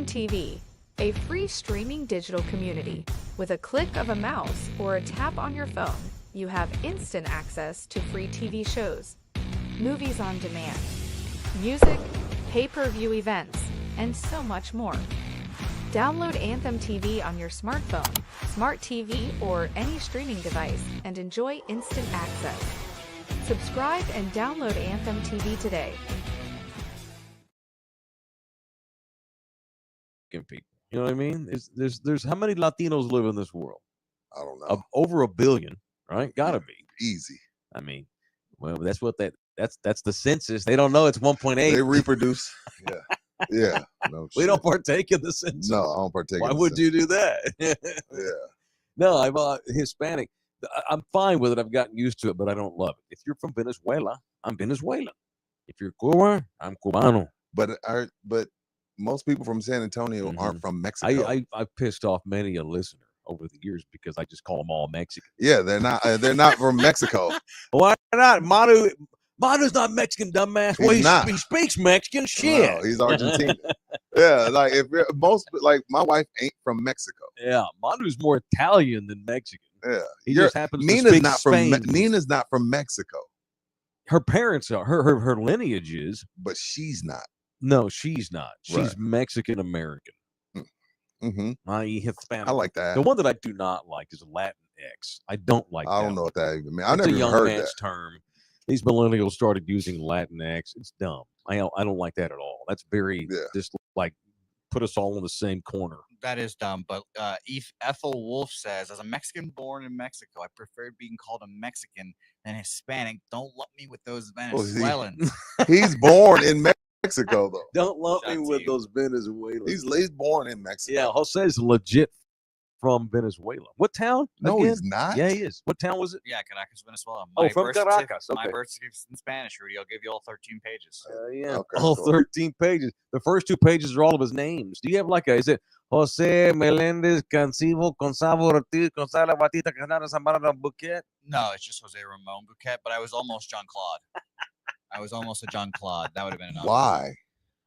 Anthem TV, a free streaming digital community. With a click of a mouse or a tap on your phone, you have instant access to free TV shows, movies on demand, music, pay-per-view events, and so much more. Download Anthem TV on your smartphone, smart TV, or any streaming device and enjoy instant access. Subscribe and download Anthem TV today. People, you know what I mean? There's how many Latinos live in this world? I don't know. Over 1 billion, right? Gotta be Easy. I mean, well, that's what that's the census. They don't know it's 1.8. They reproduce. Yeah. Yeah. No, we don't partake in the census. No, I don't partake. Why would you do that? Yeah. No, I'm Hispanic. I'm fine with it. I've gotten used to it, but I don't love it. If you're from Venezuela, I'm Venezuelan. If you're Cuban, I'm Cubano. But most people from San Antonio aren't from Mexico. I've pissed off many a listener over the years because I just call them all Mexican. Yeah, they're not. They're not from Mexico. Why not? Manu's not Mexican, dumbass. He speaks Mexican. Shit. No, he's Argentine. Yeah, like my wife ain't from Mexico. Yeah, Manu's more Italian than Mexican. Yeah, he just happens to Nina's speak not Spain. Nina's not from Mexico. Her parents are. Her lineage is, but she's not. No, she's not. She's right. Mexican American. Mm-hmm. I.e. Hispanic. I like that. The one that I do not like is Latinx. I don't like. I don't know what that even means. It's never a young heard man's that term. These millennials started using Latinx. It's dumb. I don't like that at all. That's very just like put us all in the same corner. That is dumb. But Ethel Wolf says, as a Mexican born in Mexico, I prefer being called a Mexican than Hispanic. Don't lump me with those Venezuelans. He's born in Mexico, though. Don't lump me with those Venezuelans. He's born in Mexico. Yeah, Jose's legit from Venezuela. What town? No, again? he's not. Yeah, he is. What town was it? Yeah, Caracas, Venezuela. From Caracas. Okay. My birth certificate's in Spanish, Rudy. I'll give you all 13 pages. Yeah, okay, all cool. 13 pages. The first 2 pages are all of his names. Do you have is it Jose Melendez Cancivo Gonzalo Ortiz Gonzalo Batista Canada Zamora Bouquet? No, it's just Jose Ramon Bouquet, but I was almost John Claude. I was almost a John Claude. That would have been enough. Why?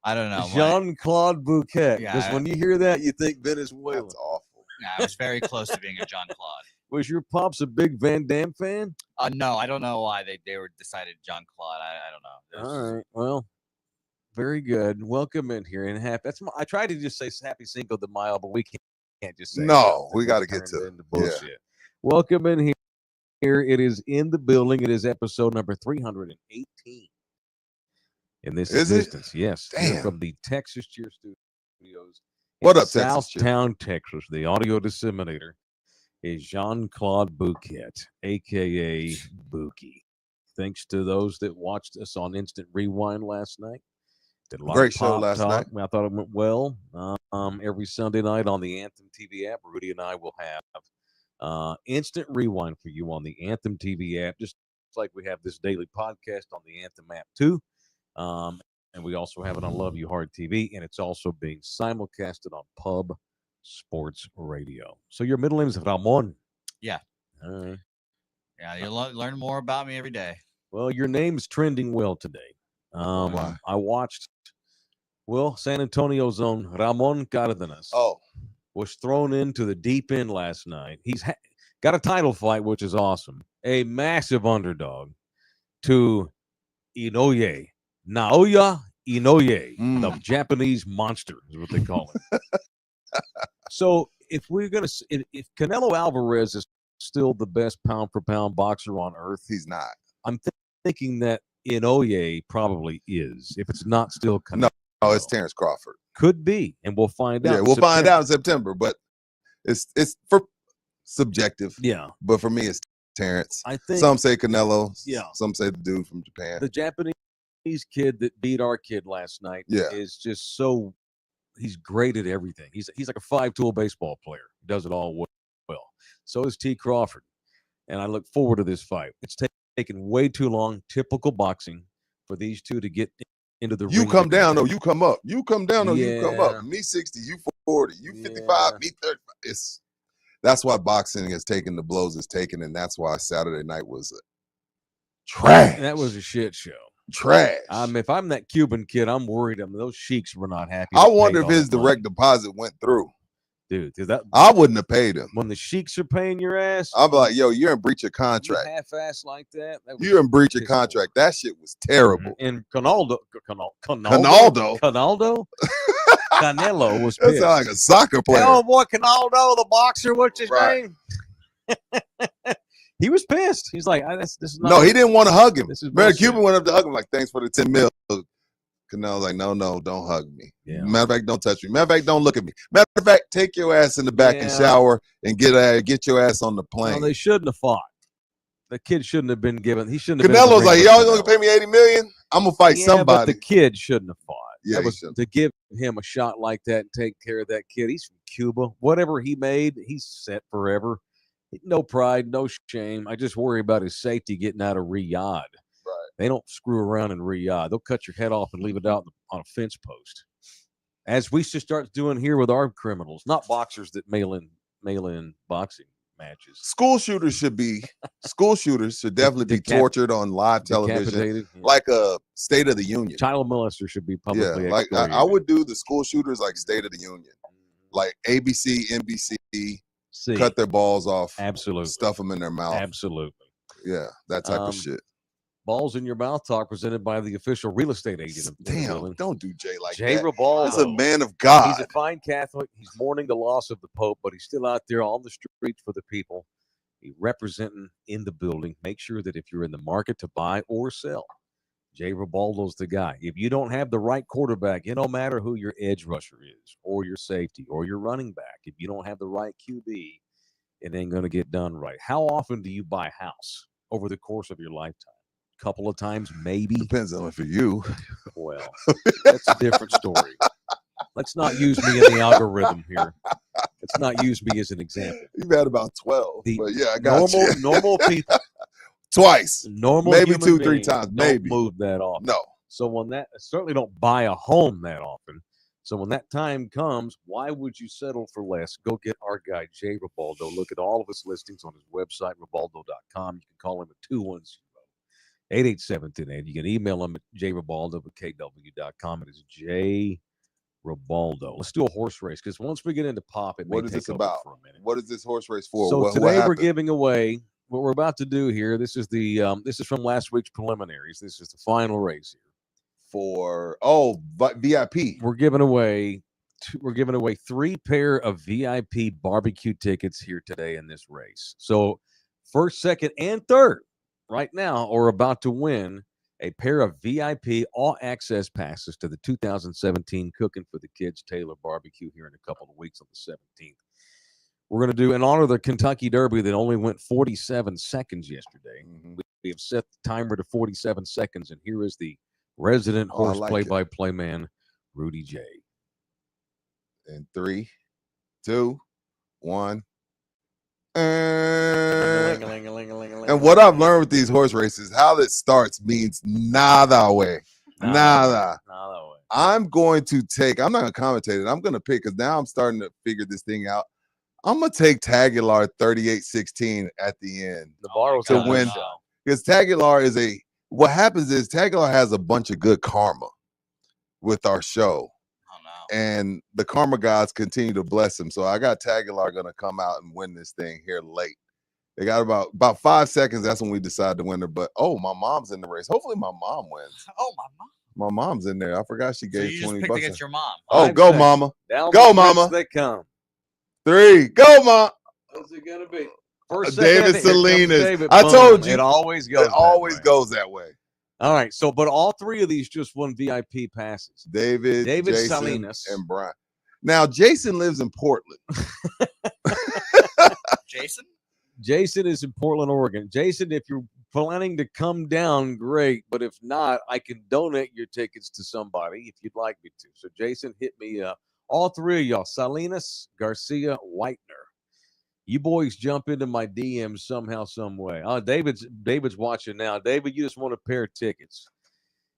I don't know. Jean-Claude Bouquet. Yeah, Because when you hear that, you think Venezuela. That's awful. Yeah, I was very close to being a John Claude. Was your pops a big Van Damme fan? No, I don't know why they were decided John Claude. I don't know. All right. Well, very good. Welcome in here and happy. I tried to just say happy Cinco de Mayo, but we can't just say. No, we got to get to the bullshit. Yeah. Welcome in here. It is in the building. It is episode number 318. In this existence, yes. Damn. From the Texas Cheer Studios. What up, Southtown, Texas? The audio disseminator is Jean-Claude Bouquet, a.k.a. Bookie. Thanks to those that watched us on Instant Rewind last night. Did a lot Great of show last night. I thought it went well. Every Sunday night on the Anthem TV app, Rudy and I will have Instant Rewind for you on the Anthem TV app, just like we have this daily podcast on the Anthem app too. And we also have it on Love You Hard TV, and it's also being simulcasted on Pub Sports Radio. So your middle name is Ramon. Yeah. All right. Yeah, you'll learn more about me every day. Well, your name's trending well today. Why? I watched, San Antonio's own Ramon Cardenas was thrown into the deep end last night. He's got a title fight, which is awesome. A massive underdog to Inoue. Naoya Inoue, the Japanese monster is what they call it. So if Canelo Alvarez is still the best pound for pound boxer on earth, he's not. I'm thinking that Inoue probably is. If it's not still Canelo. No, it's Terrence Crawford. Could be, and we'll find out. Yeah, we'll find out in September, but it's for subjective. Yeah. But for me, it's Terrence. I think some say Canelo. Yeah. Some say the dude from Japan. The Japanese kid that beat our kid last night is just so he's great at everything. He's like a 5-tool baseball player. He does it all well. So is T. Crawford. And I look forward to this fight. It's taken way too long, typical boxing, for these two to get into the ring. You come down, or you come up. You come down, or you come Yeah. up. Me 60, you 40, you 55, me 35. That's why boxing has taken the blows it's taken, and that's why Saturday night was a trash. That was a shit show. trash. If I'm that Cuban kid, I'm worried. Those sheiks were not happy. I wonder if his direct deposit went through. Dude, that I wouldn't have paid him. When the sheiks are paying your ass, I'm like, yo, you're in breach of contract. Half-ass like that. You're in breach of contract. That shit was terrible. And Canaldo was pissed. That sounds like a soccer player. Oh boy, Canaldo, the boxer. What's his name? He was pissed. He's like, this is not. No, he didn't want to hug him. Mary Cuban went up to hug him like, thanks for the 10 mil. Canelo was like, no, don't hug me. Yeah. Matter of fact, don't touch me. Matter of fact, don't look at me. Matter of fact, take your ass in the back and shower and get your ass on the plane. No, they shouldn't have fought. The kid shouldn't have been given. He shouldn't have. Canelo's like, y'all gonna pay me $80 million? I'm gonna fight somebody. But the kid shouldn't have fought. Yeah, that was to give him a shot like that and take care of that kid. He's from Cuba. Whatever he made, he's set forever. No pride, no shame. I just worry about his safety getting out of Riyadh. Right. They don't screw around in Riyadh. They'll cut your head off and leave it out on a fence post, as we should start doing here with our criminals, not boxers that mail in boxing matches. School shooters should definitely be tortured on live television, like a State of the Union. Child molester should be publicly. Yeah, like I would do the school shooters like State of the Union, like ABC, NBC. Cut their balls off. Absolutely. Stuff them in their mouth. Absolutely. Yeah, that type of shit. Balls in Your Mouth talk presented by the official real estate agent. Damn, don't do Jay like Jay that. Ribaldo. He's a man of God. He's a fine Catholic. He's mourning the loss of the Pope, but he's still out there on the streets for the people. He's representing in the building. Make sure that if you're in the market to buy or sell, Jay Ribaldo's the guy. If you don't have the right quarterback, it don't matter who your edge rusher is or your safety or your running back. If you don't have the right QB, it ain't going to get done right. How often do you buy a house over the course of your lifetime? A couple of times, maybe. Depends on if you're you. Well, that's a different story. Let's not use me in the algorithm here. Let's not use me as an example. You've had about 12. But yeah, I got normal people. Twice. Normal, maybe 2-3 times. Maybe move that often. No. So certainly don't buy a home that often. So when that time comes, why would you settle for less? Go get our guy Jay Ribaldo. Look at all of his listings on his website, Ribaldo.com. You can call him at 210-887-1080. You can email him at jribaldo@kw.com. It is Jay Ribaldo. Let's do a horse race, because once we get into pop, what is this about? For a minute. What is this horse race for? So today we're giving away. What we're about to do here, this is from last week's preliminaries. This is the final race here. For VIP. We're giving away 3 pair of VIP barbecue tickets here today in this race. So first, second, and third right now are about to win a pair of VIP all access passes to the 2017 Cooking for the Kids Taylor Barbecue here in a couple of weeks on the 17th. We're going to do in honor of the Kentucky Derby that only went 47 seconds yesterday. We have set the timer to 47 seconds, and here is the resident horse play-by-play man, Rudy J. In 3, 2, 1. And what I've learned with these horse races, how it starts means nada way. Nada. I'm going to take, I'm not going to commentate it. I'm going to pick, because now I'm starting to figure this thing out. I'm going to take Taguilar 38-16 at the end to win. Because Taguilar is what happens is Taguilar has a bunch of good karma with our show. And the karma gods continue to bless him. So I got Taguilar going to come out and win this thing here late. They got about 5 seconds. That's when we decide to win her. But, my mom's in the race. Hopefully my mom wins. Oh, my mom. My mom's in there. I forgot she gave so you $20 against your mom. Oh, go, mama. Go, mama. They come. 3. Go, mom. What's it going to be? First, David Salinas. I told you. It always goes. Goes that way. All right. So, but all 3 of these just won VIP passes. David Jason, Salinas, and Brian. Now, Jason lives in Portland. Jason is in Portland, Oregon. Jason, if you're planning to come down, great. But if not, I can donate your tickets to somebody if you'd like me to. So, Jason, hit me up. All 3 of y'all, Salinas, Garcia, Whitener. You boys jump into my DMs somehow, some way. Oh, David's watching now. David, you just want a pair of tickets.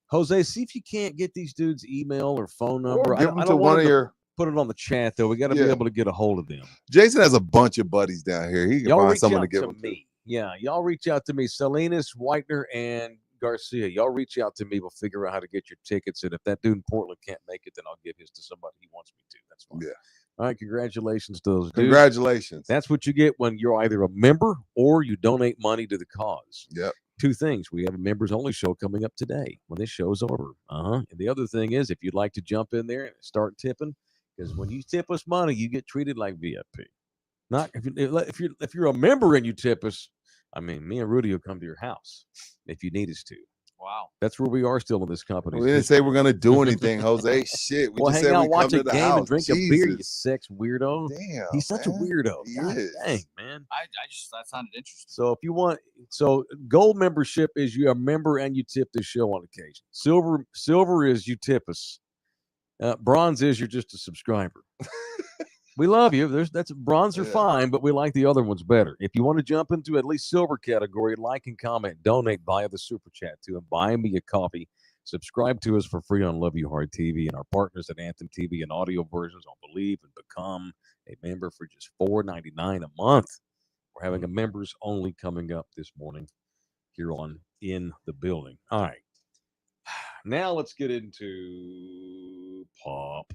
Jose, see if you can't get these dudes' email or phone number. Or give them to one of your. Put it on the chat, though. We got to be able to get a hold of them. Jason has a bunch of buddies down here. He can find someone to give them to me. Yeah, y'all reach out to me, Salinas, Whitener, and Garcia, y'all reach out to me. We'll figure out how to get your tickets. And if that dude in Portland can't make it, then I'll give his to somebody he wants me to. That's fine. Yeah. All right. Congratulations to those dudes. Congratulations. That's what you get when you're either a member or you donate money to the cause. Yep. Two things. We have a members only show coming up today when this show's over. And the other thing is, if you'd like to jump in there and start tipping, because when you tip us money, you get treated like VIP. Not if you're a member and you tip us. I mean, me and Rudy will come to your house if you need us to. Wow. That's where we are still in this company. We didn't say we're going to do anything, Jose. Shit. We just hang said out, we watch come a to the game, house. and drink Jesus. a beer, you sex weirdo. Damn. He's such a weirdo. He God is. dang, man. I just that sounded interesting. So if you want, gold membership is you're a member and you tip this show on occasion. Silver is you tip us. Bronze is you're just a subscriber. We love you. That's bronze are fine, but we like the other ones better. If you want to jump into at least silver category, like and comment, donate via the super chat too, and buy me a coffee. Subscribe to us for free on Love You Hard TV and our partners at Anthem TV and audio versions on Believe, and become a member for just $4.99 a month. We're having a members only coming up this morning here on In the Building. All right. Now let's get into Popovich.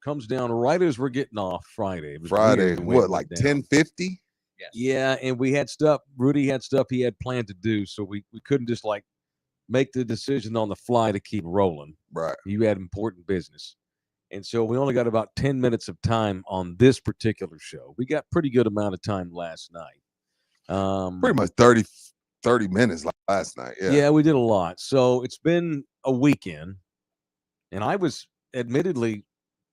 Comes down right as we're getting off Friday. What, like 10:50? Yes. Yeah, and we had stuff. Rudy had stuff he had planned to do, so we couldn't just like make the decision on the fly to keep rolling. Right. You had important business. And so we only got about 10 minutes of time on this particular show. We got pretty good amount of time last night. Pretty much 30 minutes last night. Yeah, we did a lot. So it's been a weekend, and I was admittedly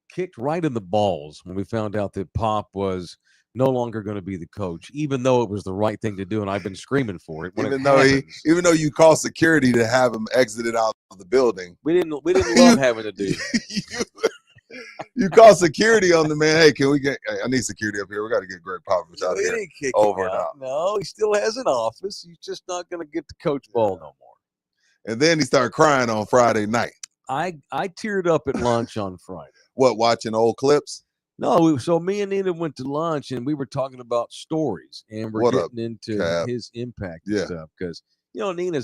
kicked right in the balls when we found out that Pop was no longer going to be the coach, even though it was the right thing to do, and I've been screaming for it. Even though you called security to have him exited out of the building, we didn't love having to do that. You call security on the man. Hey, can we get? I need security up here. We got to get Greg Popovich out of here. Over and out. No, he still has an office. He's just not going to get the coach ball no more. And then he started crying on Friday night. I teared up at lunch on Friday. What, watching old clips? No, so me and Nina went to lunch and we were talking about stories, and we're getting into his impact and stuff because Nina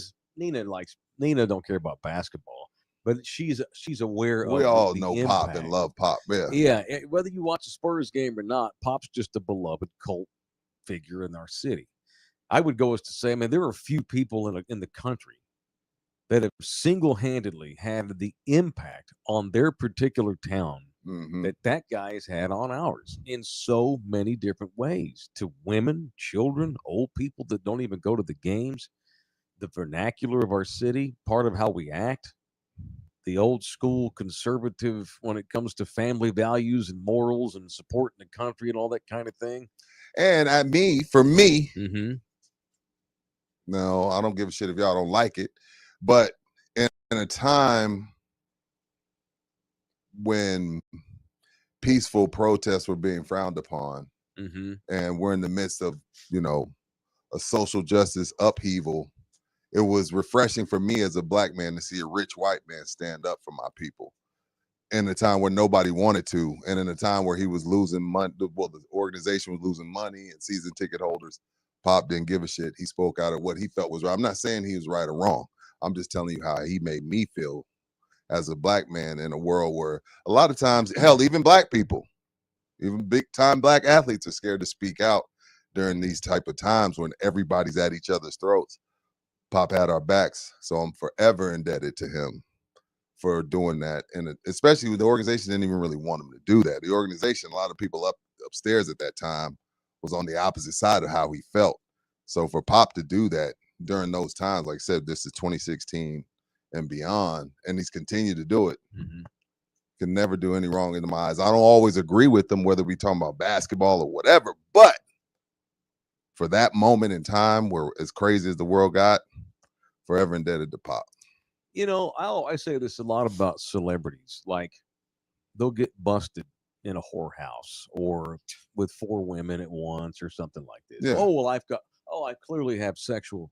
don't care about basketball, but she's aware of. We all know impact. Pop and love Pop. Yeah. Whether you watch a Spurs game or not, Pop's just a beloved cult figure in our city. I would go as to say, man, there are a few people in the country that have single-handedly had the impact on their particular town that guy has had on ours in so many different ways, to women, children, old people that don't even go to the games, the vernacular of our city, part of how we act, the old school conservative when it comes to family values and morals and supporting the country and all that kind of thing. And for me, no, I don't give a shit if y'all don't like it, but in a time when peaceful protests were being frowned upon, and we're in the midst of, a social justice upheaval, it was refreshing for me as a black man to see a rich white man stand up for my people in a time where nobody wanted to, and in a time where he was losing money. Well, the organization was losing money and season ticket holders. Pop didn't give a shit. He spoke out of what he felt was right. I'm not saying he was right or wrong. I'm just telling you how he made me feel as a black man in a world where a lot of times, hell, even black people, even big time black athletes are scared to speak out during these type of times when everybody's at each other's throats. Pop had our backs, so I'm forever indebted to him for doing that. And especially with the organization didn't even really want him to do that. The organization, a lot of people upstairs at that time was on the opposite side of how he felt. So for Pop to do that during those times, like I said, this is 2016 and beyond, and he's continued to do it. Can never do any wrong in my eyes. I don't always agree with them, whether we talking about basketball or whatever, but for that moment in time where as crazy as the world got, forever indebted to Pop. I say this a lot about celebrities. Like, they'll get busted in a whorehouse or with 4 women at once or something like this. Yeah. I clearly have sexual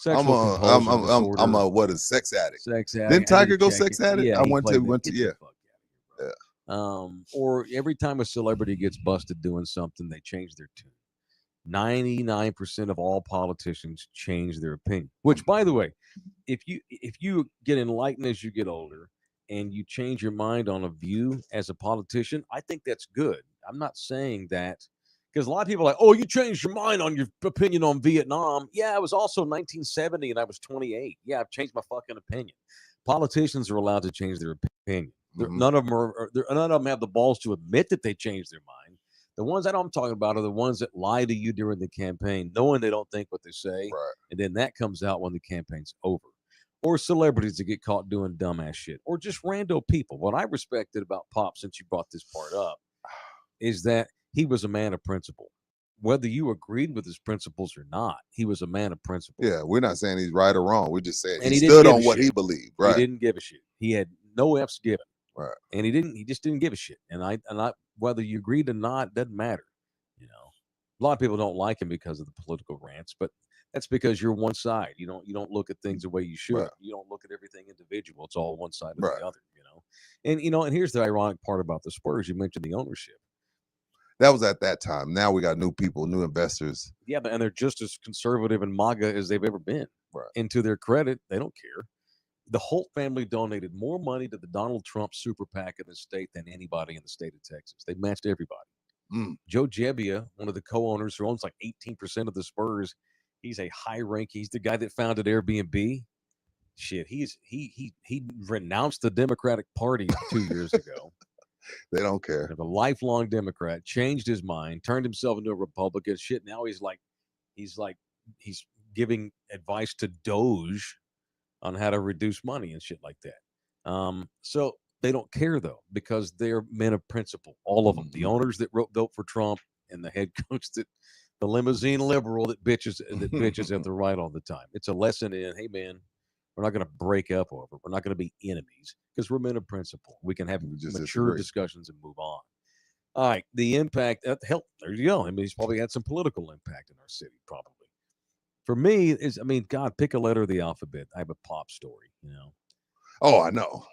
I'm a what is sex addict? Sex addict. Didn't Tiger go sex addict? Yeah, I went to yeah. Or every time a celebrity gets busted doing something, they change their tune. 99% of all politicians change their opinion. Which, by the way, if you get enlightened as you get older and you change your mind on a view as a politician, I think that's good. I'm not saying that because a lot of people are like, oh, you changed your mind on your opinion on Vietnam. Yeah, it was also 1970 and I was 28. Yeah, I've changed my fucking opinion. Politicians are allowed to change their opinion. None of them have the balls to admit that they changed their mind. The ones that I'm talking about are the ones that lie to you during the campaign, knowing they don't think what they say, right. And then that comes out when the campaign's over. Or celebrities that get caught doing dumbass shit, or just rando people. What I respected about Pop, since you brought this part up, is that he was a man of principle. Whether you agreed with his principles or not, he was a man of principle. Yeah, we're not saying he's right or wrong. We're just saying he stood on what he believed. Right. He didn't give a shit. He had no F's given. Right. And he just didn't give a shit. And I whether you agreed or not, doesn't matter. You know, a lot of people don't like him because of the political rants, but that's because you're one side. You don't look at things the way you should. Right. You don't look at everything individual. It's all one side or the other, you know. And here's the ironic part about the Spurs. You mentioned the ownership. That was at that time. Now we got new people, new investors. Yeah, and they're just as conservative and MAGA as they've ever been. Right. And to their credit, they don't care. The Holt family donated more money to the Donald Trump super PAC in the state than anybody in the state of Texas. They matched everybody. Joe Gebbia, one of the co-owners who owns like 18% of the Spurs, he's a high rank. He's the guy that founded Airbnb. Shit, he renounced the Democratic Party 2 years ago. They don't care. A lifelong Democrat, changed his mind, turned himself into a Republican. Shit, now he's giving advice to Doge on how to reduce money and shit like that. So they don't care though, because they're men of principle. All of them. The owners that vote for Trump and the head coach the limousine liberal that bitches at the right all the time. It's a lesson in, hey man, we're not going to break up over it. We're not going to be enemies because we're men of principle. We can have mature discussions and move on. All right. The impact, hell, there you go. I mean, he's probably had some political impact in our city, probably. For me, God, pick a letter of the alphabet. I have a Pop story, you know. Oh, I know.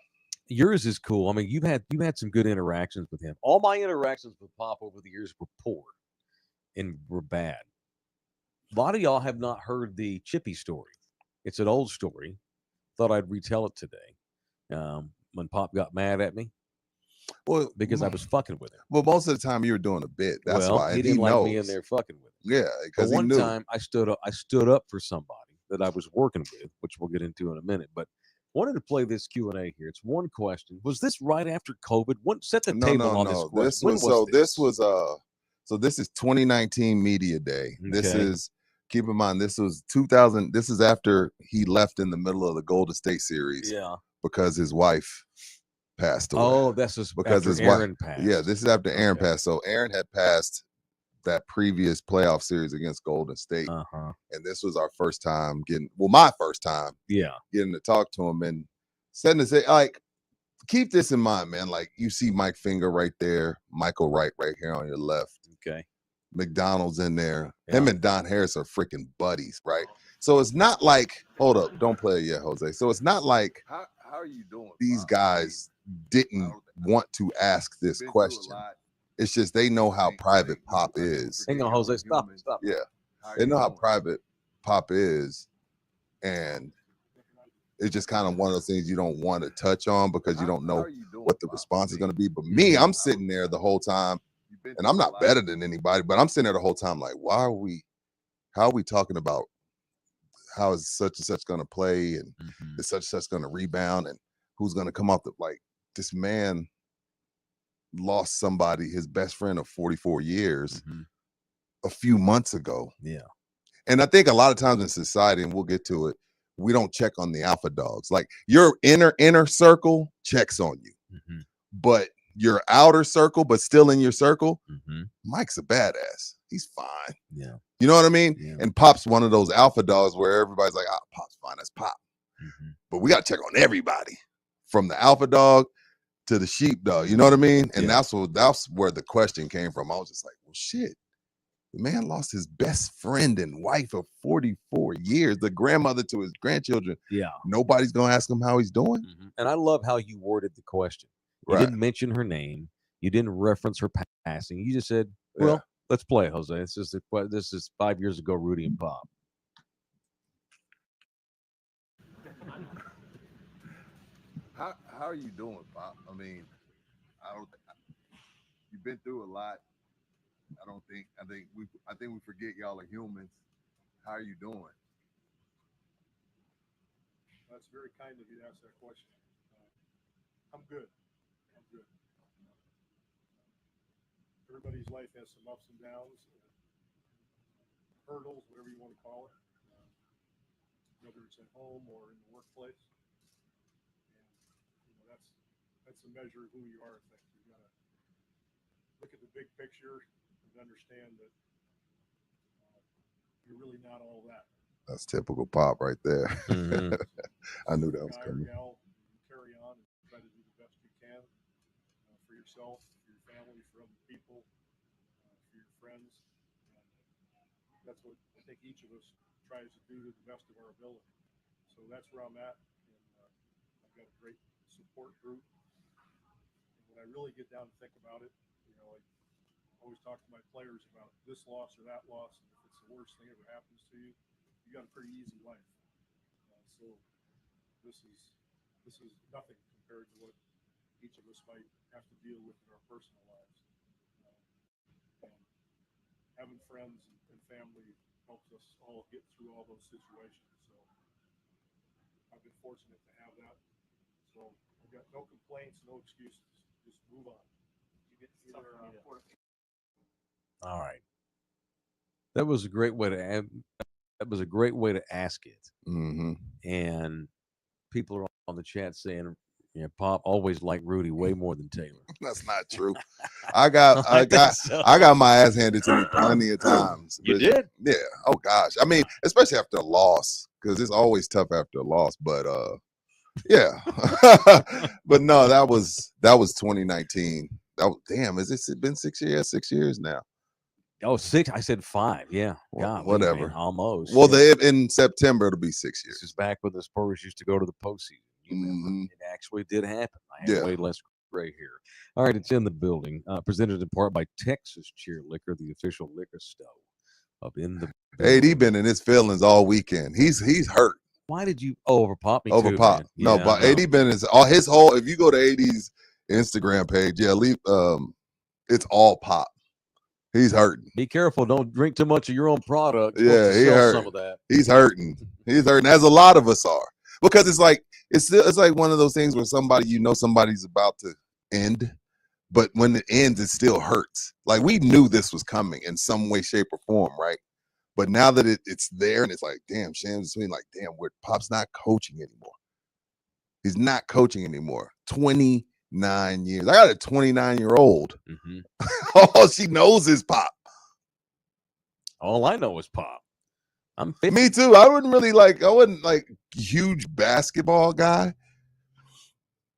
Yours is cool. I mean, you've had some good interactions with him. All my interactions with Pop over the years were poor and were bad. A lot of y'all have not heard the Chippy story. It's an old story. Thought I'd retell it today. When Pop got mad at me. Well, because I was fucking with him. Well, most of the time you were doing a bit. That's why he didn't like me in there fucking with him. Yeah, because one time I stood up for somebody that I was working with, which we'll get into in a minute. But wanted to play this Q&A here. It's one question. Was this right after COVID? Set the table on this question. This is 2019 Media Day. Okay. This is, keep in mind, this was 2000. This is after he left in the middle of the Golden State series. Yeah, because his wife passed away. Oh, that's just because his Aaron passed. Yeah, this is after Aaron passed. So Aaron had passed that previous playoff series against Golden State, and this was our first time my first time, getting to talk to him and said to say, like, keep this in mind, man. Like, you see Mike Finger right there, Michael Wright right here on your left. Okay, McDonald's in there. Yeah. Him and Don Harris are freaking buddies, right? So it's not like, hold up, don't play it yet, Jose. So it's not like how are you doing? These guys didn't want to ask this question. It's just they know how private Pop is. Hang on, Jose, stop. Yeah, they know how private Pop is, and it's just kind of one of those things you don't want to touch on because you don't know what the response is going to be. But me, I'm sitting there the whole time, and I'm not better than anybody, but I'm sitting there the whole time like, how are we talking about how is such and such going to play, and is such and such going to rebound, and who's going to come up? Like, this man lost somebody, his best friend of 44 years, a few months ago. Yeah. And I think a lot of times in society, and we'll get to it, we don't check on the alpha dogs. Like, your inner circle checks on you, but your outer circle, but still in your circle, Mike's a badass. He's fine. Yeah. You know what I mean? Yeah. And Pop's one of those alpha dogs where everybody's like, Pop's fine. That's Pop. But we got to check on everybody, from the alpha dog to the sheepdog. You know what I mean? And that's where the question came from. I was just like, well, shit. The man lost his best friend and wife of 44 years, the grandmother to his grandchildren. Yeah. Nobody's going to ask him how he's doing. And I love how you worded the question. You didn't mention her name. You didn't reference her passing. You just said, well, Let's play, Jose. This is 5 years ago, Rudy and Pop. How are you doing, Pop? I mean, you've been through a lot. I think we forget y'all are humans. How are you doing? That's very kind of you to ask that question. I'm good. Everybody's life has some ups and downs, hurdles, whatever you want to call it, whether it's at home or in the workplace. And that's a measure of who you are. I think you got to look at the big picture and understand that you're really not all that. That's typical Pop right there. Mm-hmm. I knew that was coming. Gal, carry on and try to do the best you can for yourself, for your family, for other people, for your friends. And that's what I think each of us tries to do to the best of our ability. So that's where I'm at. And I've got a great support group. And when I really get down and think about it, I always talk to my players about this loss or that loss. And if it's the worst thing that ever happens to you, you got a pretty easy life. So this is nothing compared to what each of us might have to deal with in our personal lives. And having friends and family helps us all get through all those situations. So I've been fortunate to have that. So I've got no complaints, no excuses. Just move on. All right. That was a great way to add. That was a great way to ask it. Mm-hmm. And people are on the chat saying, Pop always liked Rudy way more than Taylor. That's not true. I got my ass handed to me plenty of times. You did? Yeah. Oh gosh. I mean, especially after a loss, because it's always tough after a loss. But yeah. But no, that was 2019. Damn, has it been 6 years? 6 years now. Oh, 6. I said 5. Yeah. God, whatever. Man, almost. Well, in September it'll be 6 years. This is back when the Spurs used to go to the postseason. You remember? It actually did happen. I had way less gray hair. All right, it's in the building. Presented in part by Texas Cheer Liquor, the official liquor store up in the building. AD been in his feelings all weekend. He's hurt. Why did you over Pop? Over too, Pop. Man. No, but AD been his whole. If you go to AD's Instagram page, it's all Pop. He's hurting. Be careful. Don't drink too much of your own product. Yeah, he hurt. Some of that. He's hurting. He's hurting, as a lot of us are. Because it's like one of those things where somebody's about to end, but when it ends, it still hurts. Like, we knew this was coming in some way, shape, or form, right? But now that it's there, and it's like, damn, Shams between, like, damn, Pop's not coaching anymore. He's not coaching anymore. 29 years. I got a 29-year-old. Mm-hmm. All she knows is Pop. All I know is Pop. I'm 50. Me too. I wasn't like huge basketball guy.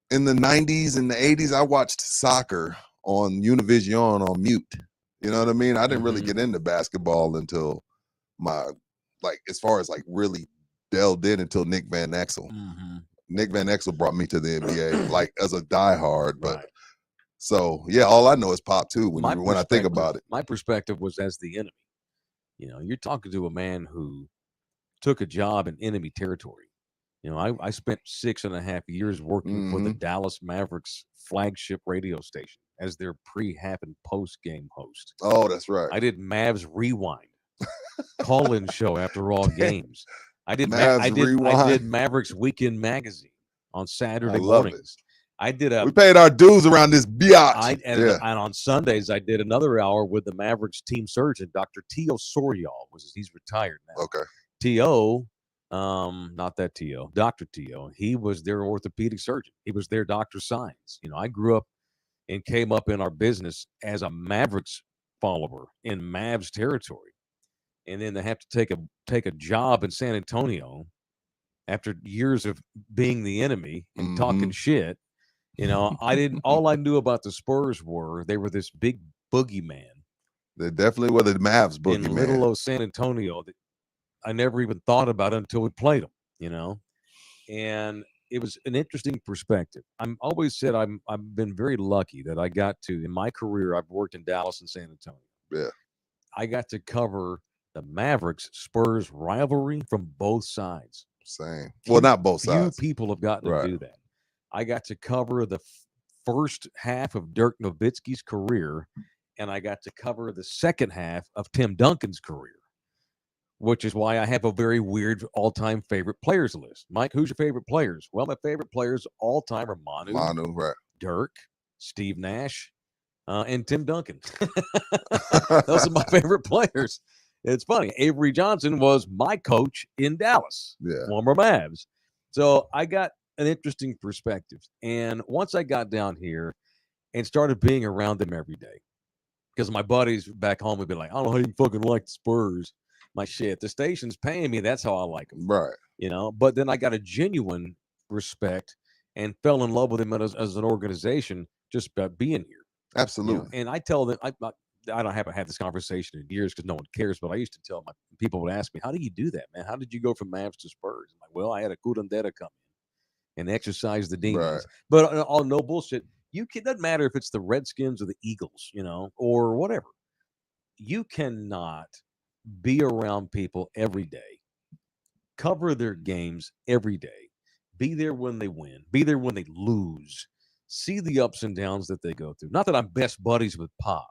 In the 90s and the 80s, I watched soccer on Univision on mute. You know what I mean? I didn't really get into basketball until as far as really delved in until Nick Van Exel. Mm-hmm. Nick Van Exel brought me to the NBA as a diehard. But so yeah, all I know is Pop too. When I think about it, my perspective was as the enemy. You're talking to a man who took a job in enemy territory. I spent 6.5 years working for the Dallas Mavericks flagship radio station as their pre-half and post-game host. Oh, that's right. I did Mavs Rewind, call-in show after all games. I did Mavericks Weekend Magazine on Saturday mornings. We paid our dues around this biatch. And on Sundays, I did another hour with the Mavericks team surgeon, Dr. Tio Sorial. He's retired now. Okay. Tio, not that Tio, Dr. Tio. He was their orthopedic surgeon. He was their Dr. Science. I grew up and came up in our business as a Mavericks follower in Mavs territory. And then to have to take a job in San Antonio after years of being the enemy and talking shit. All I knew about the Spurs they were this big boogeyman. They definitely were the Mavs boogeyman. In the middle of San Antonio that I never even thought about it until we played them, And it was an interesting perspective. I'm always said I've been very lucky that I got to, in my career, I've worked in Dallas and San Antonio. Yeah. I got to cover the Mavericks Spurs rivalry from both sides. Same. Well, not both sides. Few people have gotten to do that. I got to cover the first half of Dirk Nowitzki's career, and I got to cover the second half of Tim Duncan's career, which is why I have a very weird all-time favorite players list. Mike, who's your favorite players? Well, my favorite players all-time are Manu, right. Dirk, Steve Nash, and Tim Duncan. Those are my favorite players. It's funny. Avery Johnson was my coach in Dallas, former Mavs. So I got an interesting perspective. And once I got down here and started being around them every day, because my buddies back home would be like, I don't know how you fucking like the Spurs. My shit, the station's paying me. That's how I like them. Right. You know, but then I got a genuine respect and fell in love with them as an organization just by being here. Absolutely. You know? And I tell them, I haven't had this conversation in years because no one cares, but I used to tell my people would ask me, how do you do that, man? How did you go from Mavs to Spurs? I'm like, well, I had a curandera come in and exercise the demons. Right. But all no bullshit. Doesn't matter if it's the Redskins or the Eagles, you know, or whatever. You cannot be around people every day, cover their games every day, be there when they win, be there when they lose, see the ups and downs that they go through. Not that I'm best buddies with Pop.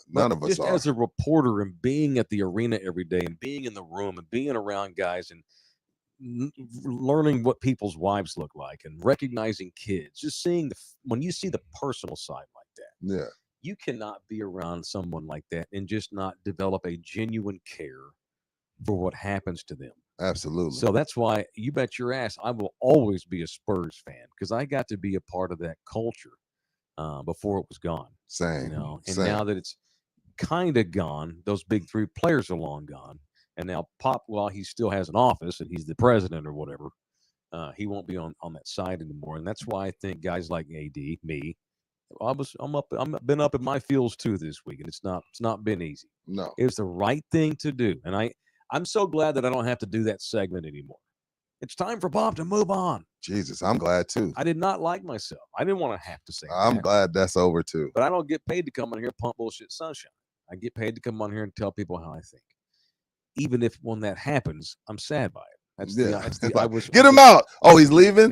None of us just are. As a reporter and being at the arena every day and being in the room and being around guys and learning what people's wives look like and recognizing kids, just seeing when you see the personal side like that, you cannot be around someone like that and just not develop a genuine care for what happens to them. Absolutely. So that's why you bet your ass I will always be a Spurs fan, because I got to be a part of that culture before it was gone. Same. You know, and now that it's kind of gone, those big three players are long gone. And now Pop, while he still has an office and he's the president or whatever, he won't be on that side anymore. And that's why I think guys like AD, me, I'm been up in my fields too this week, and it's not been easy. No, it was the right thing to do, and I'm so glad that I don't have to do that segment anymore. It's time for Bob to move on. Jesus, I'm glad too. I did not like myself. I didn't want to have to say. I'm glad that's over too. But I don't get paid to come on here and pump bullshit sunshine. I get paid to come on here and tell people how I think. Even if when that happens, I'm sad by it. Get him out. Oh, he's leaving?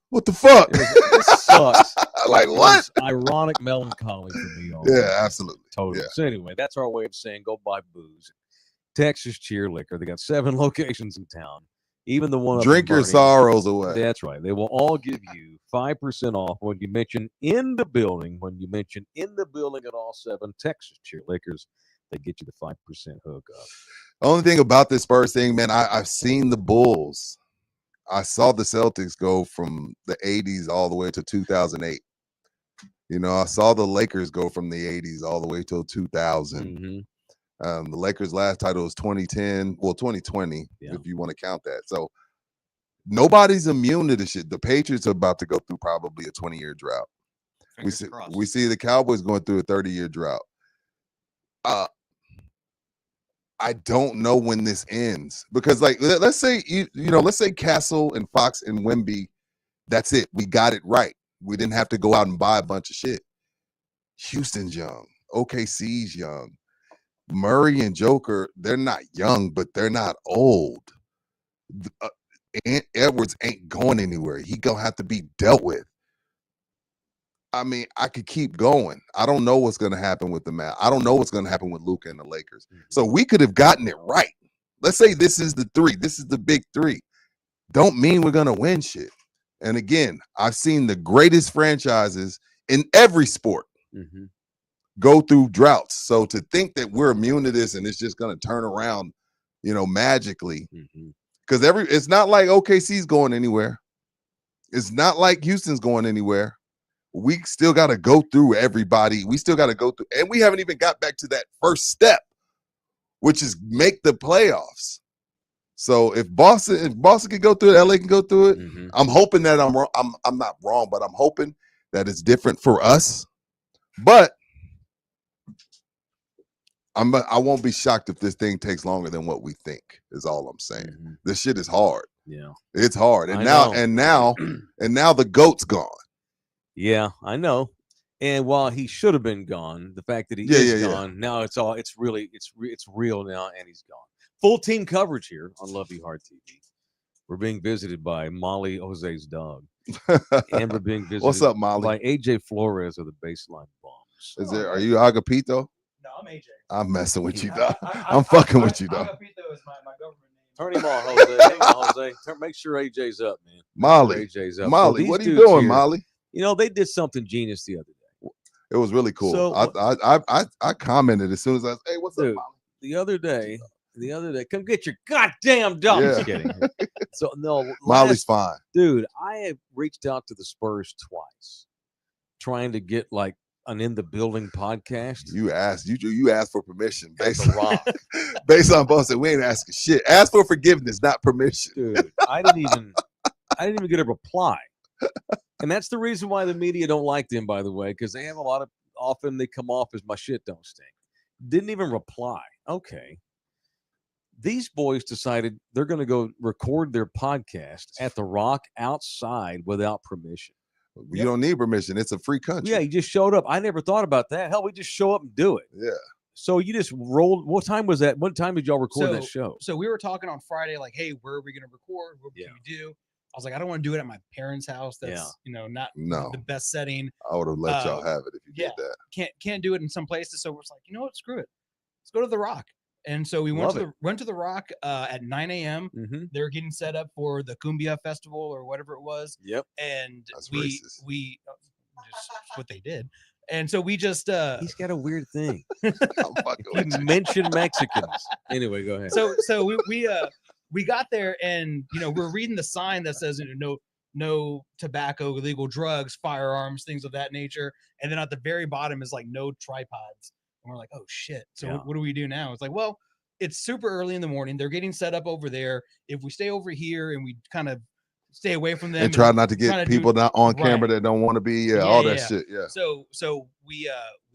What the fuck? It sucks. Like, what? Ironic melancholy for me. Yeah, absolutely. Totally. Yeah. So anyway, that's our way of saying go buy booze. Texas Cheer Liquor. They got 7 locations in town. Even the one drink your sorrows away. That's right. They will all give you 5% off when you mention in the building. When you mention in the building at all 7 Texas Cheer Liquors, they get you the 5% hookup. The only thing about this Spurs thing, man, I've seen the Bulls. I saw the Celtics go from the 80s all the way to 2008. You know, I saw the Lakers go from the 80s all the way till 2000. Mm-hmm. The Lakers' last title was 2010, well, 2020, if you want to count that. So nobody's immune to this shit. The Patriots are about to go through probably a 20-year drought. We see the Cowboys going through a 30-year drought. I don't know when this ends, because, like, let's say let's say Castle and Fox and Wemby, that's it. We got it right. We didn't have to go out and buy a bunch of shit. Houston's young. OKC's young. Murray and Joker, they're not young, but they're not old. Edwards ain't going anywhere. He gonna have to be dealt with. I mean, I could keep going. I don't know what's going to happen with the Mavs. I don't know what's going to happen with Luka and the Lakers. So we could have gotten it right. Let's say this is the 3. This is the big 3. Don't mean we're going to win shit. And again, I've seen the greatest franchises in every sport go through droughts. So to think that we're immune to this and it's just going to turn around, magically, because it's not like OKC's going anywhere. It's not like Houston's going anywhere. We still got to go through everybody. We still got to go through, and we haven't even got back to that first step, which is make the playoffs. So if Boston can go through it, LA can go through it. I'm hoping that I'm wrong. I'm not wrong, but I'm hoping that it's different for us. But I won't be shocked if this thing takes longer than what we think. Is all I'm saying. This shit is hard. Yeah, it's hard. And now the GOAT's gone. Yeah, I know. And while he should have been gone, the fact that he is gone, now it's real now, and he's gone. Full team coverage here on Love You Hard TV. We're being visited by Molly, Jose's dog. And we're being visited What's up, Molly? by AJ Flores of the Baseline Bombs. Are you Agapito? No, I'm AJ. I'm messing with you, dog. I'm fucking with you, dog. Agapito is my government name. Turn him on, Jose. Hang on, Jose. Make sure AJ's up, man. Molly. AJ's up. Molly, what are you doing, here, Molly? You know, they did something genius the other day. It was really cool. So, I commented as soon as I said, hey, what's up, Molly? The other day, come get your goddamn dog. Yeah. I'm just kidding. So no, Molly's fine. Dude, I have reached out to the Spurs twice, trying to get like an In the Building podcast. You asked for permission based on both. We ain't asking shit. Ask for forgiveness, not permission. Dude, I didn't even get a reply. And that's the reason why the media don't like them, by the way, because they have often they come off as my shit don't stink. Didn't even reply. Okay. These boys decided they're going to go record their podcast at the Rock outside without permission. You don't need permission. It's a free country. Yeah, you just showed up. I never thought about that. Hell, we just show up and do it. Yeah. So you just rolled. What time was that? What time did y'all record that show? So we were talking on Friday, like, hey, where are we going to record? What can we do? I was like, I don't want to do it at my parents' house. That's not the best setting. I would have let y'all have it if you did that. Can't do it in some places. So we're like, you know what? Screw it. Let's go to the Rock. And so we went to the Rock at 9 a.m. Mm-hmm. They're getting set up for the Cumbia Festival or whatever it was. Yep. And That's we just what they did. And so we just he's got a weird thing. I'm fucking with you. Mentioned Mexicans. Anyway, go ahead. So we got there, and we're reading the sign that says no tobacco, illegal drugs, firearms, things of that nature. And then at the very bottom is like no tripods. And we're like, oh shit. So what do we do now? It's like, well, it's super early in the morning. They're getting set up over there. If we stay over here and we kind of stay away from them and try not to get people not on camera that don't want to be, all that shit. Yeah. So we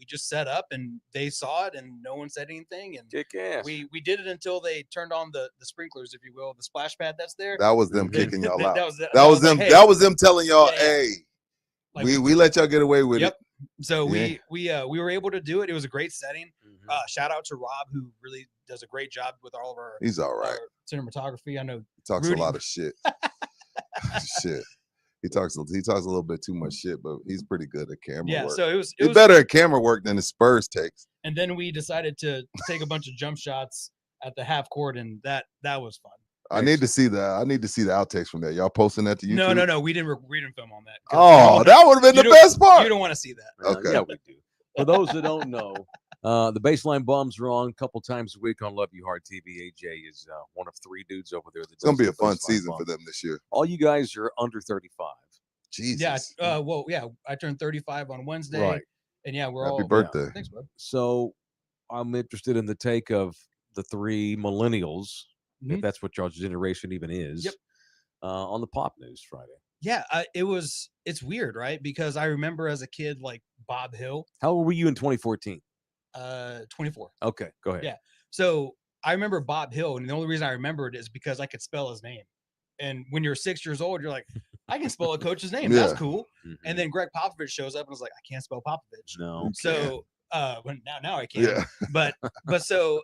just set up, and they saw it, and no one said anything. And kick ass. We did it until they turned on the sprinklers, if you will, the splash pad that's there. That was them kicking y'all out. That was them. Like, hey, that was them telling y'all, hey, like, we let y'all get away with it. So we were able to do it. It was a great setting. Mm-hmm. Shout out to Rob, who really does a great job with all of our. He's all right. Cinematography. I know he talks a lot of shit. Shit. He talks a little bit too much shit, but he's pretty good at camera work. So he's better at camera work than the Spurs takes. And then we decided to take a bunch of jump shots at the half court, and that was fun. I need to see the outtakes from that. Y'all posting that to YouTube? No. We didn't film on that. Oh, that would have been the best part. You don't want to see that. Okay. Yeah, we do. For those that don't know, the Baseline Bums are on a couple times a week on Love You Hard TV. AJ is one of 3 dudes over there. It's gonna be a fun season for them this year. All you guys are under 35. Jesus. Yeah. I turned 35 on Wednesday. Right. And we're Happy birthday. Thanks, bud. So I'm interested in the take of the 3 millennials, if that's what y'all's generation even is. Yep. On the Pop News Friday. Yeah, it's weird, right? Because I remember as a kid, like Bob Hill. How old were you in 2014? 24. Okay, go ahead. Yeah. So I remember Bob Hill, and the only reason I remember it is because I could spell his name. And when you're 6 years old, you're like, I can spell a coach's name. That's cool. Mm-hmm. And then Greg Popovich shows up and was like, I can't spell Popovich. No. So now I can. Yeah. But so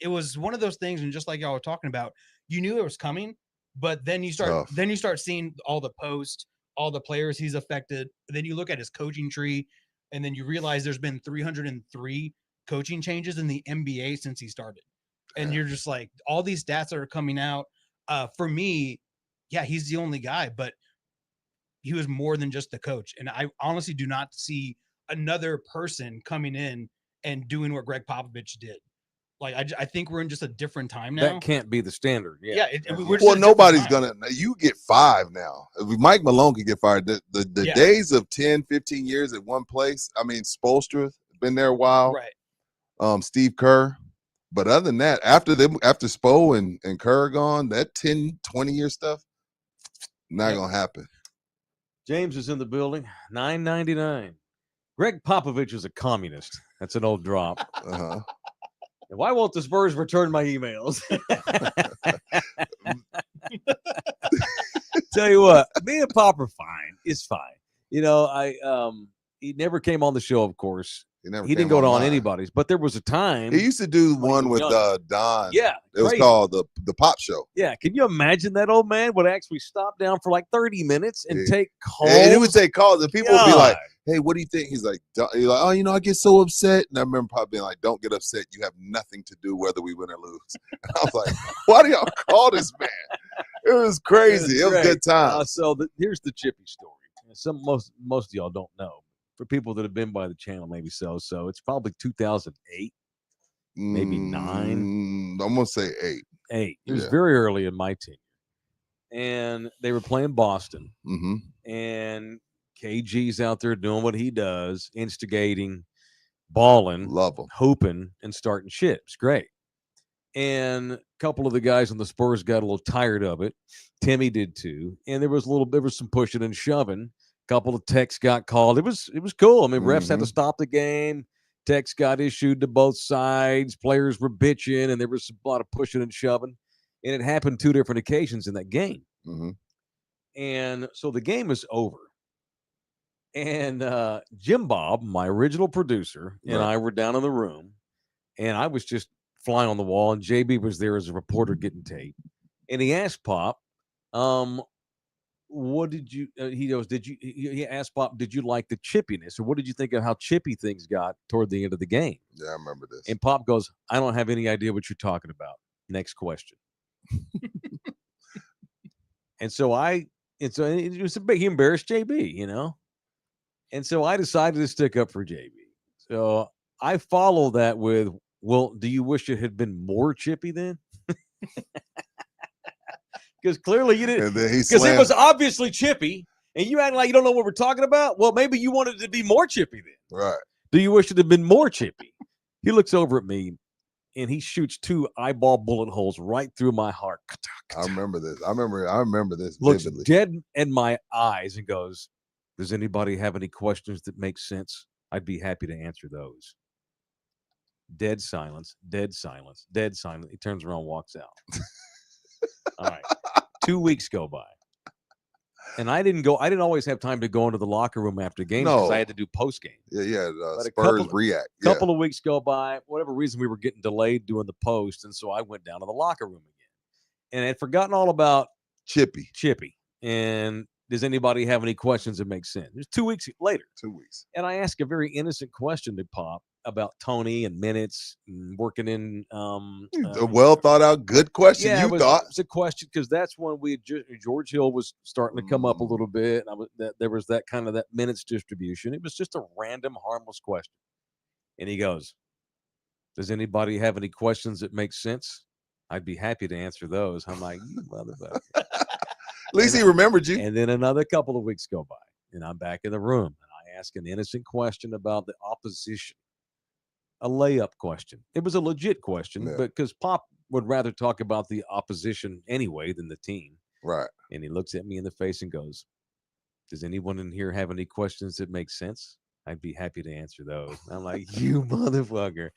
it was one of those things, and just like y'all were talking about, you knew it was coming, but then you start seeing all the posts, all the players he's affected. Then you look at his coaching tree, and then you realize there's been 303 coaching changes in the NBA since he started. And you're just like, all these stats that are coming out. For me, he's the only guy, but he was more than just the coach. And I honestly do not see another person coming in and doing what Greg Popovich did. Like, I think we're in just a different time now. That can't be the standard. Yeah. Nobody's gonna. You get 5 now. If Mike Malone could get fired, the days of 10, 15 years at one place. I mean, Spoelstra been there a while. Right. Steve Kerr. But other than that, after Spo and Kerr gone, that 10, 20-year stuff, not gonna happen. James is in the building. $9.99. Greg Popovich is a communist. That's an old drop. Uh-huh. Why won't the Spurs return my emails? Tell you what, me and Pop are fine. It's fine. He never came on the show, of course. He didn't go on anybody's, but there was a time he used to do one with Don. Yeah, it was called the Pop Show. Yeah, can you imagine that old man would actually stop down for like 30 minutes and take calls? And he would take calls, and people would be like, "Hey, what do you think?" He's like, "Oh, I get so upset." And I remember probably being like, "Don't get upset. You have nothing to do whether we win or lose." And I was like, "Why do y'all call this man?" It was crazy. It was good times. Here's the Chippy story. Most of y'all don't know. For people that have been by the channel, maybe so. So it's probably 2008, maybe 9. I'm gonna say 8. 8. It was very early in my tenure, and they were playing Boston, and KG's out there doing what he does, instigating, balling, love him, hooping, and starting shit. It's great. And a couple of the guys on the Spurs got a little tired of it. Timmy did too, and there was some pushing and shoving. Couple of texts got called. It was cool. I mean, refs had to stop the game. Texts got issued to both sides. Players were bitching, and there was a lot of pushing and shoving. And it happened 2 different occasions in that game. And so the game is over. And Jim Bob, my original producer, and I were down in the room, and I was just fly on the wall, and JB was there as a reporter getting tape. And he asked Pop, what did you he goes, he asked Pop, did you like the chippiness, or what did you think of how chippy things got toward the end of the game? Yeah, I remember this. And Pop goes, I don't have any idea what you're talking about. Next question. And so it was he embarrassed JB, And so I decided to stick up for JB. So I follow that with, well, do you wish it had been more chippy then? Because clearly you didn't. Because it was obviously chippy, and you act like you don't know what we're talking about. Well, maybe you wanted it to be more chippy then. Right. Do you wish it had been more chippy? He looks over at me, and he shoots 2 eyeball bullet holes right through my heart. I remember this. I remember this. Looks vividly. dead in my eyes and goes, does anybody have any questions that make sense? I'd be happy to answer those. Dead silence, dead silence, dead silence. He turns around, walks out. All right. 2 weeks go by. And I didn't always have time to go into the locker room after games because I had to do post game. Yeah. Spurs react. A couple of weeks go by. Whatever reason, we were getting delayed doing the post. And so I went down to the locker room again. And I had forgotten all about Chippy. And does anybody have any questions that make sense? There's 2 weeks later. 2 weeks. And I asked a very innocent question to Pop about Tony and minutes and working in a well thought out good question. Yeah, it was a question because that's when George Hill was starting to come up a little bit, and there was that kind of that minutes distribution. It was just a random harmless question. And he goes, does anybody have any questions that make sense? I'd be happy to answer those. I'm like, you motherfucker. At least he remembered you. And then another couple of weeks go by, and I'm back in the room, and I ask an innocent question about the opposition. A layup question. It was a legit question, but because Pop would rather talk about the opposition anyway than the team. Right. And he looks at me in the face and goes, does anyone in here have any questions that make sense? I'd be happy to answer those. I'm like, you motherfucker.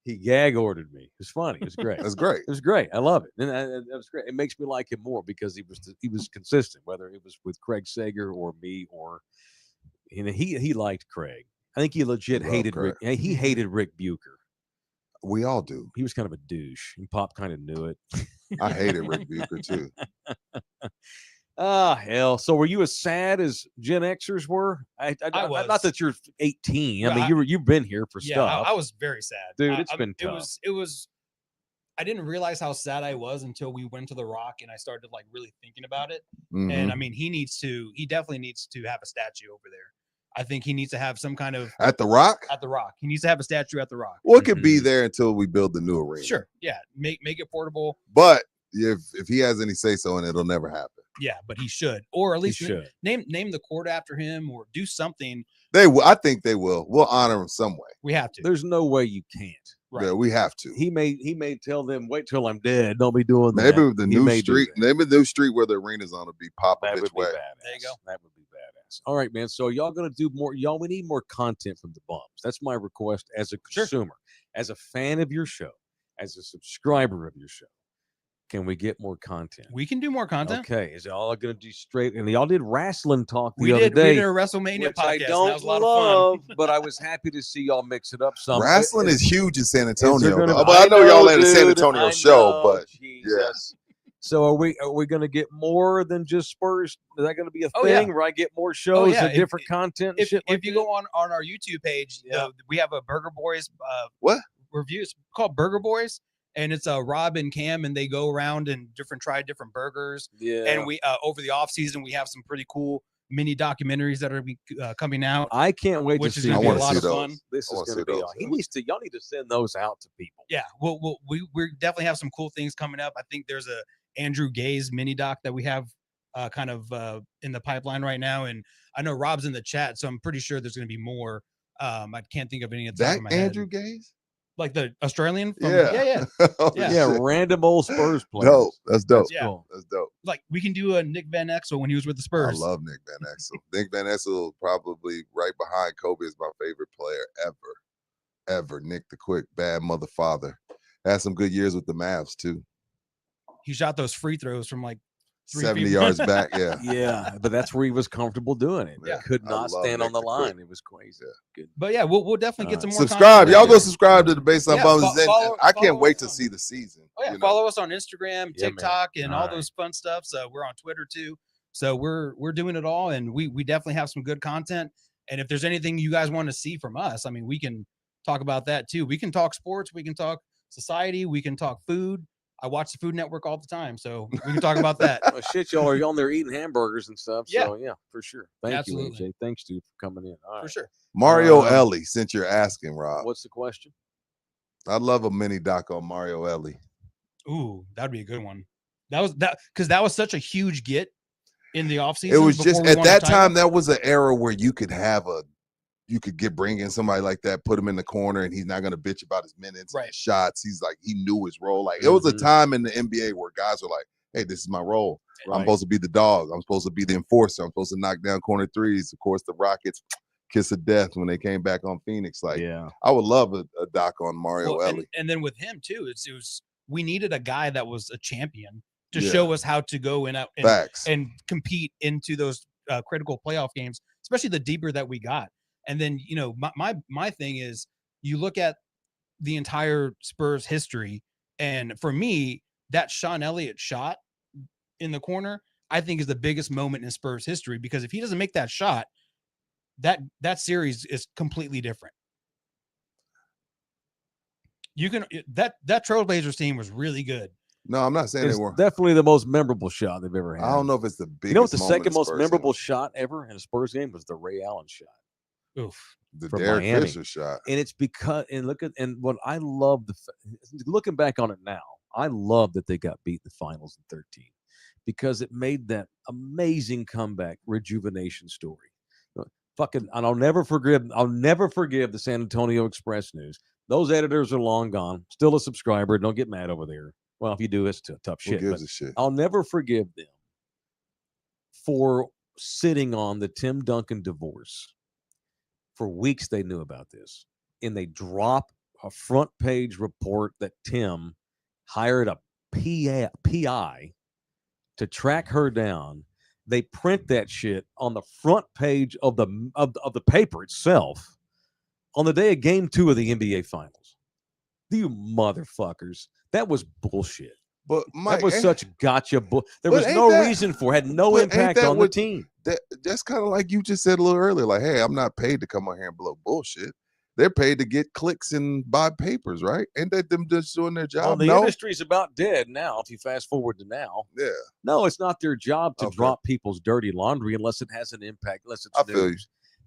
He gag ordered me. It was funny. It was great. That's great. It was great. I love it. And that was great. It makes me like him more because he was consistent, whether it was with Craig Sager or me or he liked Craig. I think he legit hated Rick. He hated Rick Bucher. We all do. He was kind of a douche, and Pop kind of knew it. I hated Rick Bucher too. Hell. So were you as sad as Gen Xers were? I was. Not that you're 18. I mean, you've been here for stuff. I was very sad, dude. It's been tough. It was. I didn't realize how sad I was until we went to the Rock and I started like really thinking about it. And I mean, he definitely needs to have a statue over there. I think he needs to have some kind of at the Rock. At the Rock, he needs to have a statue at the Rock. Well, it could be there until we build the new arena. Sure, yeah, make it portable. But if he has any say so in it, it'll never happen. Yeah, but he should, or at least name the court after him, or do something. I think they will. We'll honor him some way. We have to. There's no way you can't. Right. Yeah, we have to. He may tell them, wait till I'm dead. Don't be doing maybe that. The new street, maybe the new street where the arena's on to be Popovich way. There you go. That would be badass. All right, man. So y'all gonna do more? We need more content from the Bums. That's my request as a consumer, as a fan of your show, as a subscriber of your show. Can we get more content? We can do more content. Okay, is it all going to do straight? And y'all did wrestling talk the other day. We did a WrestleMania podcast. I don't that was a lot love, of fun. but I was happy to see y'all mix it up some. Wrestling is huge in San Antonio. But I know y'all had a San Antonio show, but yes. So are we going to get more than just Spurs? Is that going to be a thing where I get more shows and different content? If you go on our YouTube page, we have a Burger Boys reviews called Burger Boys. And it's Rob and Cam, and they go around and try different burgers. Yeah. And we over the off season, we have some pretty cool mini documentaries that are coming out. I can't wait to see. I want to see those. Fun. This is going to be. Y'all need to send those out to people. Yeah. We definitely have some cool things coming up. I think there's a Andrew Gaze mini doc that we have kind of in the pipeline right now, and I know Rob's in the chat, so I'm pretty sure there's going to be more. I can't think of any of that. Andrew Gaze. Like the Australian? Yeah. Random old Spurs players. Dope. That's dope. Cool. That's dope. Like we can do a Nick Van Exel when he was with the Spurs. I love Nick Van Exel. Nick Van Exel probably right behind Kobe is my favorite player ever. Nick the Quick, bad mother father. Had some good years with the Mavs too. He shot those free throws from like 70 yards back. Yeah, but that's where he was comfortable doing it. Yeah. He could not stand on the line. It was crazy. Good. But yeah, we'll definitely get some more subscribe. Y'all go subscribe to the Baseline Bums. I can't wait to see the season. Follow us on Instagram, TikTok, and all those fun stuff. So we're on Twitter too. So we're doing it all, and we definitely have some good content. And if there's anything you guys want to see from us, I mean, we can talk about that too. We can talk sports, we can talk society, we can talk food. I watch the Food Network all the time, so we can talk about that. Well, shit, y'all are on there eating hamburgers and stuff. So yeah, for sure. Thank you, AJ. Thanks, dude, for coming in. All right. For sure. Mario Elie, since you're asking, Rob. What's the question? I'd love a mini doc on Mario Elie. Ooh, that'd be a good one. Because that was such a huge get in the offseason. It was just at that time, that was an era where you could bring in somebody like that, put him in the corner, and he's not going to bitch about his minutes, and his shots. He's like, he knew his role. Like it was a time in the NBA where guys were like, hey, this is my role. Right. I'm supposed to be the dog. I'm supposed to be the enforcer. I'm supposed to knock down corner threes. Of course, the Rockets kiss of death when they came back on Phoenix. Like, I would love a doc on Mario Elie. And then with him too, it was we needed a guy that was a champion to show us how to go in and compete into those critical playoff games, especially the deeper that we got. And then, my thing is you look at the entire Spurs history. And for me, that Sean Elliott shot in the corner, I think is the biggest moment in Spurs history, because if he doesn't make that shot, that series is completely different. That Trailblazers team was really good. No, I'm not saying it's they weren't. Definitely the most memorable shot they've ever had. I don't know if it's the biggest. You know what the second most memorable shot ever in a Spurs game was? The Ray Allen shot. Oof. The Derek Fisher shot. And it's because, what I love, looking back on it now, I love that they got beat in the finals in 13, because it made that amazing comeback rejuvenation story. And I'll never forgive the San Antonio Express News. Those editors are long gone. Still a subscriber. Don't get mad over there. Well, if you do, it's tough shit. Who gives a shit? I'll never forgive them for sitting on the Tim Duncan divorce. For weeks they knew about this, and they drop a front page report that Tim hired a PI to track her down. They print that shit on the front page of the paper itself on the day of Game 2 of the NBA Finals. You motherfuckers. That was bullshit. But Mike, that was such gotcha bull. There was no reason for it. Had no impact on the team. That's kind of like you just said a little earlier. Like, hey, I'm not paid to come on here and blow bullshit. They're paid to get clicks and buy papers, right? Ain't that them just doing their job? The industry's about dead now. If you fast forward to now, no, it's not their job to drop people's dirty laundry unless it has an impact. Unless it's news. Feel you.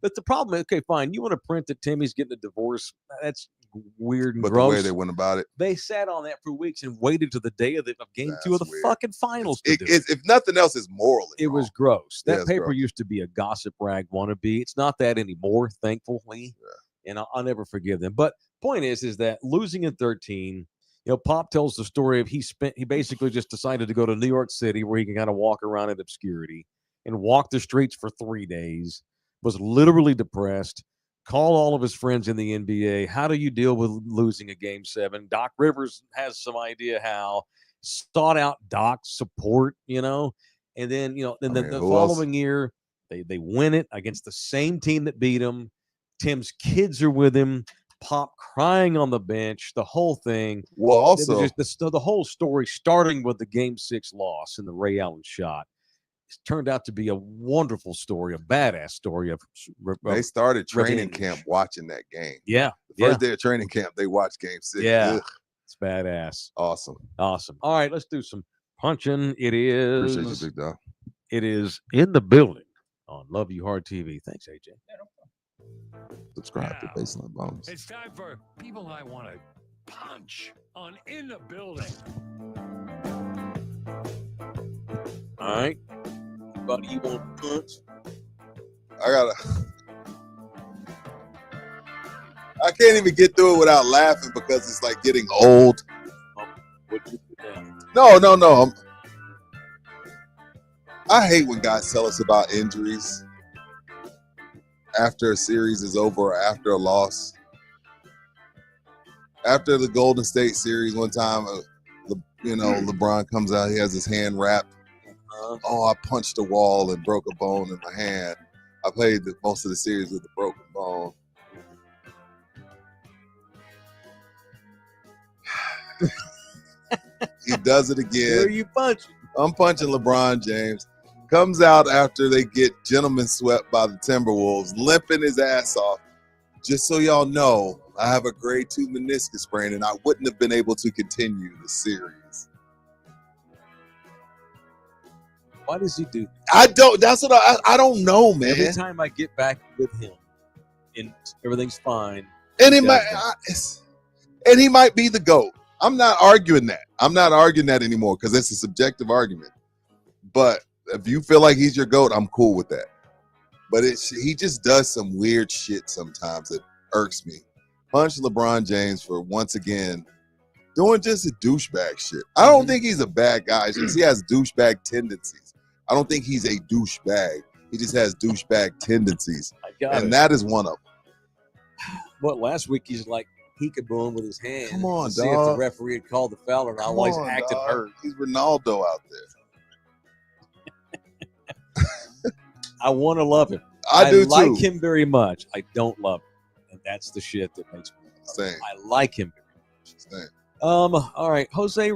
But the problem is, okay, fine. You want to print that Timmy's getting a divorce? That's weird and gross. But the way they went about it, they sat on that for weeks and waited to the day of Game 2 of the fucking finals. If nothing else, it's morally wrong. Was gross. That paper used to be a gossip rag wannabe. It's not that anymore, thankfully. Yeah. And I'll never forgive them. But point is that losing in 13, Pop tells the story of he basically just decided to go to New York City where he can kind of walk around in obscurity and walk the streets for 3 days. Was literally depressed, call all of his friends in the NBA. How do you deal with losing a Game 7? Doc Rivers has some idea how. sought out Doc's support, you know, and then, you know, then the following year they win it against the same team that beat him. Tim's kids are with him. Pop crying on the bench, the whole thing. Well, also just the whole story, starting with the Game 6 loss and the Ray Allen shot, it turned out to be a wonderful story, a badass story of. They started training camp watching that game. Yeah, the first day of training camp, they watched Game 6. Yeah, it's badass. Awesome. All right, let's do some punching. It is. Appreciate you, big dog. It is in the building on Love You Hard TV. Thanks, AJ. Subscribe to Baseline Bones. It's time for People I Want to Punch on In the Building. All right. Buddy, you want to punch? I can't even get through it without laughing because it's like getting old. What'd you put down? No. I hate when guys tell us about injuries after a series is over or after a loss. After the Golden State series, one time, LeBron comes out, he has his hand wrapped. Oh, I punched a wall and broke a bone in my hand. I played most of the series with a broken bone. He does it again. Who are you punching? I'm punching LeBron James. Comes out after they get gentlemen swept by the Timberwolves, limping his ass off. Just so y'all know, I have a grade 2 meniscus sprain, and I wouldn't have been able to continue the series. Why does he do that? I don't know, man. Every time I get back with him, and everything's fine. And he might be the GOAT. I'm not arguing that. I'm not arguing that anymore because it's a subjective argument. But if you feel like he's your GOAT, I'm cool with that. But he just does some weird shit sometimes that irks me. Punch LeBron James for, once again, doing just a douchebag shit. I don't think he's a bad guy. It's just he has douchebag tendencies. I don't think he's a douchebag. He just has douchebag tendencies. That is one of them. What, last week he's like peekabooing with his hand. Come on, see if the referee had called the foul or not. While he's acting hurt. He's Ronaldo out there. I want to love him. I do like too. him very much. I don't love him, and that's the shit that makes me love him. I like him very much. All right, Jose,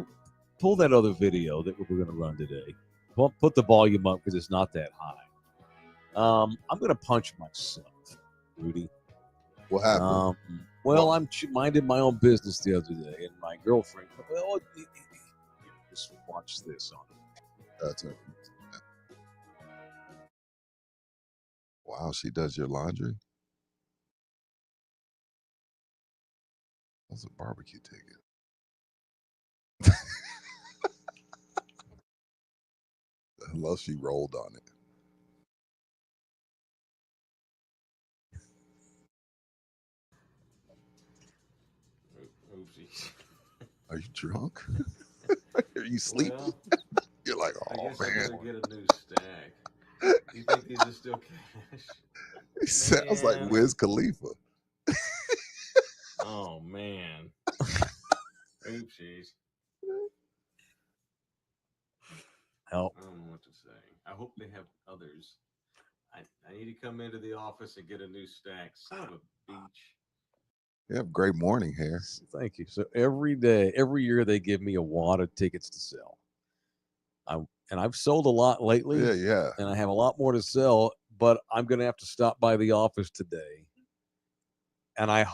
pull that other video that we're going to run today. Put the volume up because it's not that high. I'm going to punch myself, Rudy. What happened? Well, I'm minding my own business the other day, and my girlfriend. Well, just watch this on it. Wow, she does your laundry? That's a barbecue ticket. Unless she rolled on it. Are you drunk? Are you sleeping? Well, you're like, oh, man. I better get a new stack. You think these are still cash? He sounds like Wiz Khalifa. Oh, man. Oopsies. Help. I don't know what to say. I hope they have others. I need to come into the office and get a new stack. Son of a beach. You have great morning hair. Thank you. So every year they give me a wad of tickets to sell. I've sold a lot lately. Yeah. And I have a lot more to sell, but I'm going to have to stop by the office today. And I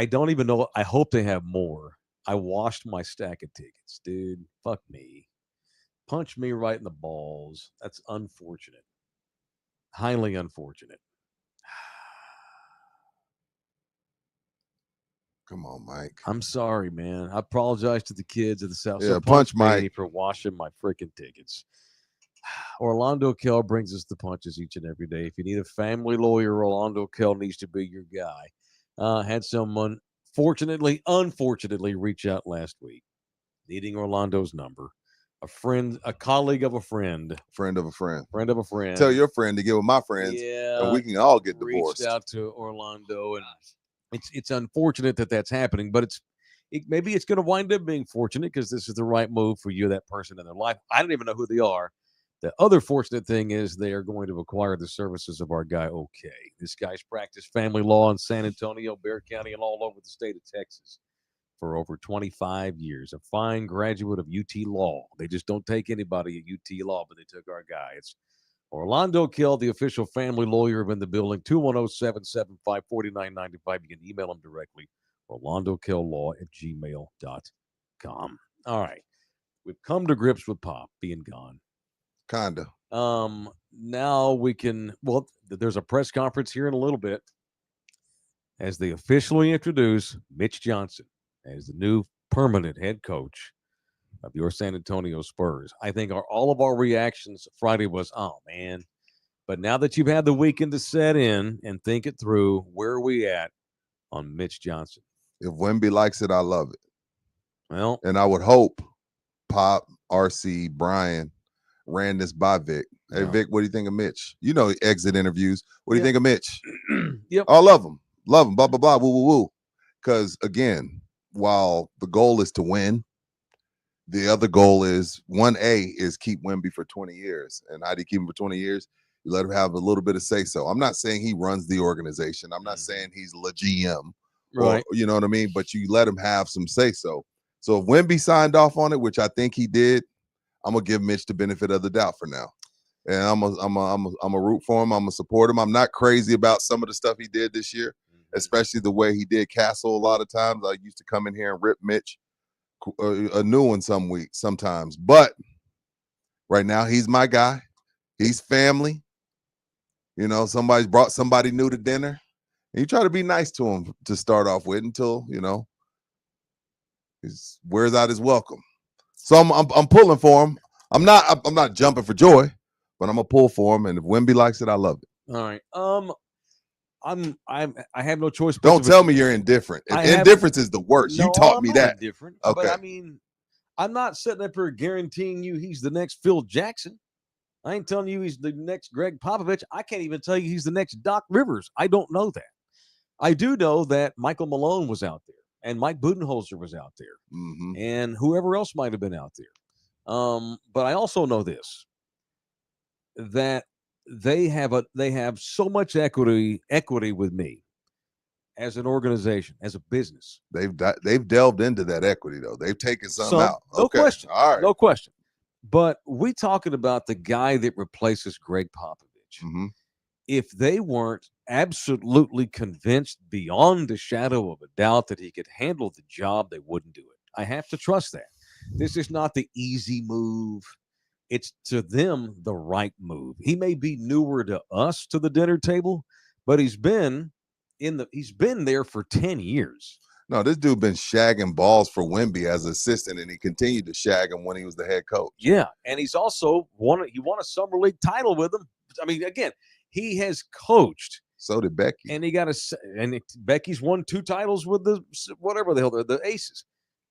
don't even know. I hope they have more. I washed my stack of tickets, dude. Fuck me. Punch me right in the balls. That's unfortunate. Highly unfortunate. Come on, Mike. I'm sorry, man. I apologize to the kids of the South. Yeah, so punch Mike for washing my freaking tickets. Orlando Kell brings us the punches each and every day. If you need a family lawyer, Orlando Kell needs to be your guy. Had someone, unfortunately, reach out last week, needing Orlando's number. A friend, a colleague of a friend. Friend of a friend. Friend of a friend. Tell your friend to get with my friends. Yeah. And we can all get divorced. Reached out to Orlando, and it's unfortunate that that's happening, but maybe it's going to wind up being fortunate because this is the right move for you, that person in their life. I don't even know who they are. The other fortunate thing is they are going to acquire the services of our guy, OK. This guy's practiced family law in San Antonio, Bexar County, and all over the state of Texas for over 25 years. A fine graduate of UT Law. They just don't take anybody at UT Law, but they took our guy. It's Orlando Kell, the official family lawyer in the building, 210-775-4995. You can email him directly, orlandokell@gmail.com. All right. We've come to grips with Pop being gone. Kinda. Now we can, well, there's a press conference here in a little bit as they officially introduce Mitch Johnson as the new permanent head coach of your San Antonio Spurs. I think all of our reactions Friday was, oh, man. But now that you've had the weekend to set in and think it through, where are we at on Mitch Johnson? If Wemby likes it, I love it. Well, and I would hope Pop, RC, Brian ran this by Vic. Hey, Vic, what do you think of Mitch? You know, exit interviews. What do you think of Mitch? Yep. I love him. Love him. Blah, blah, blah. Woo, woo, woo. Because, again, while the goal is to win, the other goal is 1A is keep Wemby for 20 years. And how do you keep him for 20 years? You let him have a little bit of say-so. I'm not saying he runs the organization. I'm not saying he's the GM. Right. Or, you know what I mean? But you let him have some say-so. So if Wemby signed off on it, which I think he did, I'm gonna give Mitch the benefit of the doubt for now, and I'm a root for him. I'm gonna support him. I'm not crazy about some of the stuff he did this year, especially the way he did Castle. A lot of times, I used to come in here and rip Mitch a new one sometimes. But right now, he's my guy. He's family. You know, somebody's brought somebody new to dinner, and you try to be nice to him to start off with until he wears out his welcome. So I'm pulling for him. I'm not jumping for joy, but I'm gonna pull for him. And if Wemby likes it, I love it. All right. I have no choice. Don't tell me you're indifferent. Indifference is the worst. No, you taught me that. Indifferent. Okay. But I mean, I'm not sitting up here guaranteeing you he's the next Phil Jackson. I ain't telling you he's the next Greg Popovich. I can't even tell you he's the next Doc Rivers. I don't know that. I do know that Michael Malone was out there. And Mike Budenholzer was out there, and whoever else might have been out there. But I also know this: that they have so much equity with me as an organization, as a business. They've delved into that equity though. They've taken some out. No question. All right. No question. But we talking about the guy that replaces Greg Popovich. If they weren't absolutely convinced beyond a shadow of a doubt that he could handle the job, they wouldn't do it. I have to trust that. This is not the easy move. It's to them the right move. He may be newer to us to the dinner table, but he's been there for 10 years. No, this dude been shagging balls for Wemby as assistant, and he continued to shag him when he was the head coach. Yeah, and he's also won a summer league title with him. I mean, again, he has coached. So did Becky. And Becky's won 2 titles with the Aces.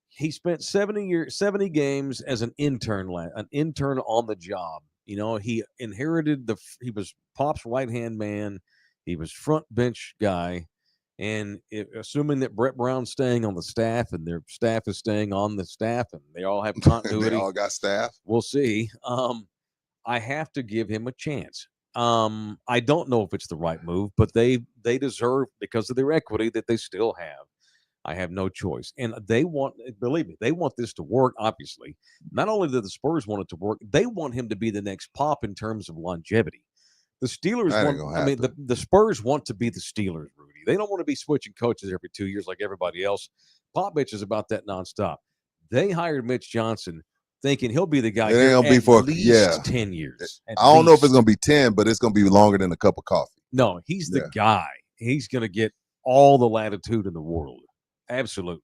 He spent 70 games as an intern on the job. You know, he inherited he was Pop's right-hand man. He was front bench guy. And assuming that Brett Brown's staying on the staff and their staff is staying on the staff and they all have continuity. They all got staff. We'll see. I have to give him a chance. I don't know if it's the right move, but they deserve, because of their equity that they still have. I have no choice. And believe me, they want this to work, obviously. Not only do the Spurs want it to work, they want him to be the next Pop in terms of longevity. The Steelers the Spurs want to be the Steelers, Rudy. They don't want to be switching coaches every 2 years like everybody else. Popovich is about that nonstop. They hired Mitch Johnson thinking he'll be the guy at least 10 years. I don't know if it's going to be 10, but it's going to be longer than a cup of coffee. No, he's the guy. He's going to get all the latitude in the world. Absolutely.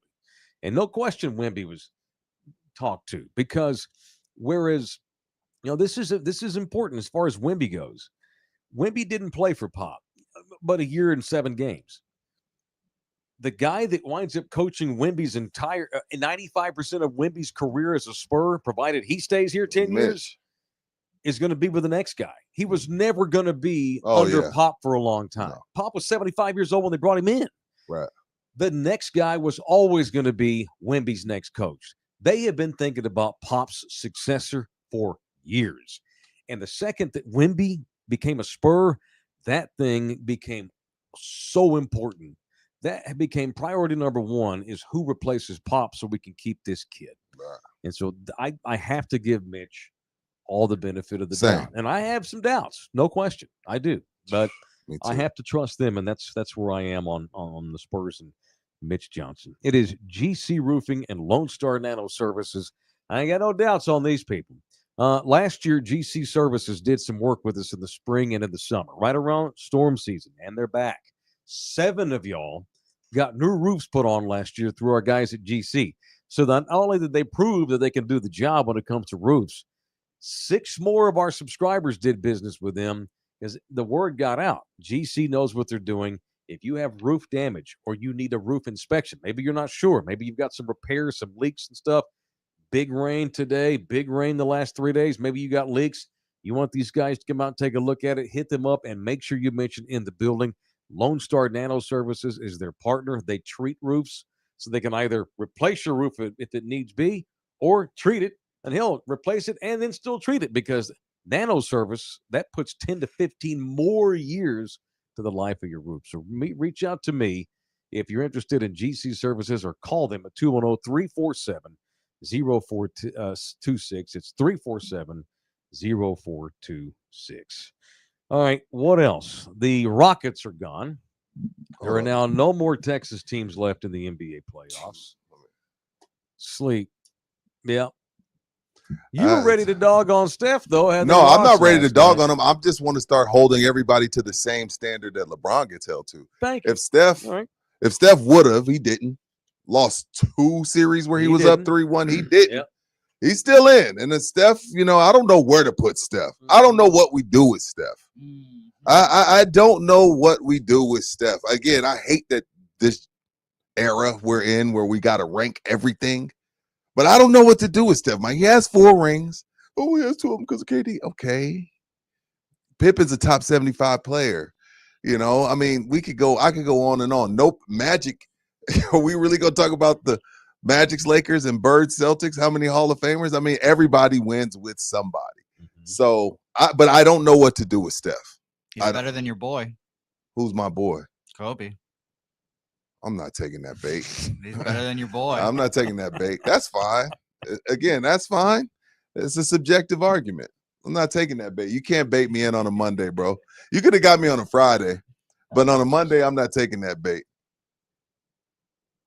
And no question Wemby was talked to, because whereas, this is important as far as Wemby goes. Wemby didn't play for Pop, but 1 year and 7 games. The guy that winds up coaching Wemby's entire 95% of Wemby's career as a Spur, provided he stays here 10 years, is going to be with the next guy. He was never going to be under Pop for a long time. No. Pop was 75 years old when they brought him in. Right. the next guy was always going to be Wemby's next coach. They have been thinking about Pop's successor for years. And the second that Wemby became a Spur, that thing became so important. That became priority number one, is who replaces Pop so we can keep this kid. Right. And so I have to give Mitch all the benefit of the Same. doubt. And I have some doubts, no question. I do. But I have to trust them, and that's where I am on the Spurs and Mitch Johnson. It is GC Roofing and Lone Star Nano Services. I ain't got no doubts on these people. Last year, GC Services did some work with us in the spring and in the summer, right around storm season, and they're back. 7 of y'all got new roofs put on last year through our guys at GC. So not only did they prove that they can do the job when it comes to roofs, 6 more of our subscribers did business with them, because the word got out. GC knows what they're doing. If you have roof damage or you need a roof inspection, maybe you're not sure, maybe you've got some repairs, some leaks and stuff. Big rain today, big rain the last 3 days. Maybe you got leaks. You want these guys to come out and take a look at it, hit them up, and make sure you mention in the building. Lone Star Nano Services is their partner. They treat roofs, so they can either replace your roof if it needs be, or treat it, and he'll replace it and then still treat it, because Nano Service, that puts 10 to 15 more years to the life of your roof. So reach out to me if you're interested in GC Services, or call them at 210-347-0426. It's 347-0426. All right, what else? The Rockets are gone. There are now no more Texas teams left in the NBA playoffs. Sleep. Yeah. You were ready to dog on Steph, though. No, I'm not ready to dog on him. I just want to start holding everybody to the same standard that LeBron gets held to. Thank you. If Steph would have, he didn't. Lost 2 series where he was up 3-1. He didn't. Yep. He's still in. And then Steph, I don't know where to put Steph. I don't know what we do with Steph. I don't know what we do with Steph. Again, I hate that this era we're in where we got to rank everything. But I don't know what to do with Steph. He has 4 rings. Oh, he has 2 of them because of KD. Okay. Pippen's a top 75 player. I could go on and on. Nope. Magic. Are we really going to talk about the Magic's Lakers and Bird Celtics? How many Hall of Famers? Everybody wins with somebody. Mm-hmm. So, but I don't know what to do with Steph. He's better than your boy. Who's my boy? Kobe. I'm not taking that bait. He's better than your boy. I'm not taking that bait. That's fine. Again, that's fine. It's a subjective argument. I'm not taking that bait. You can't bait me in on a Monday, bro. You could have got me on a Friday, but on a Monday, I'm not taking that bait.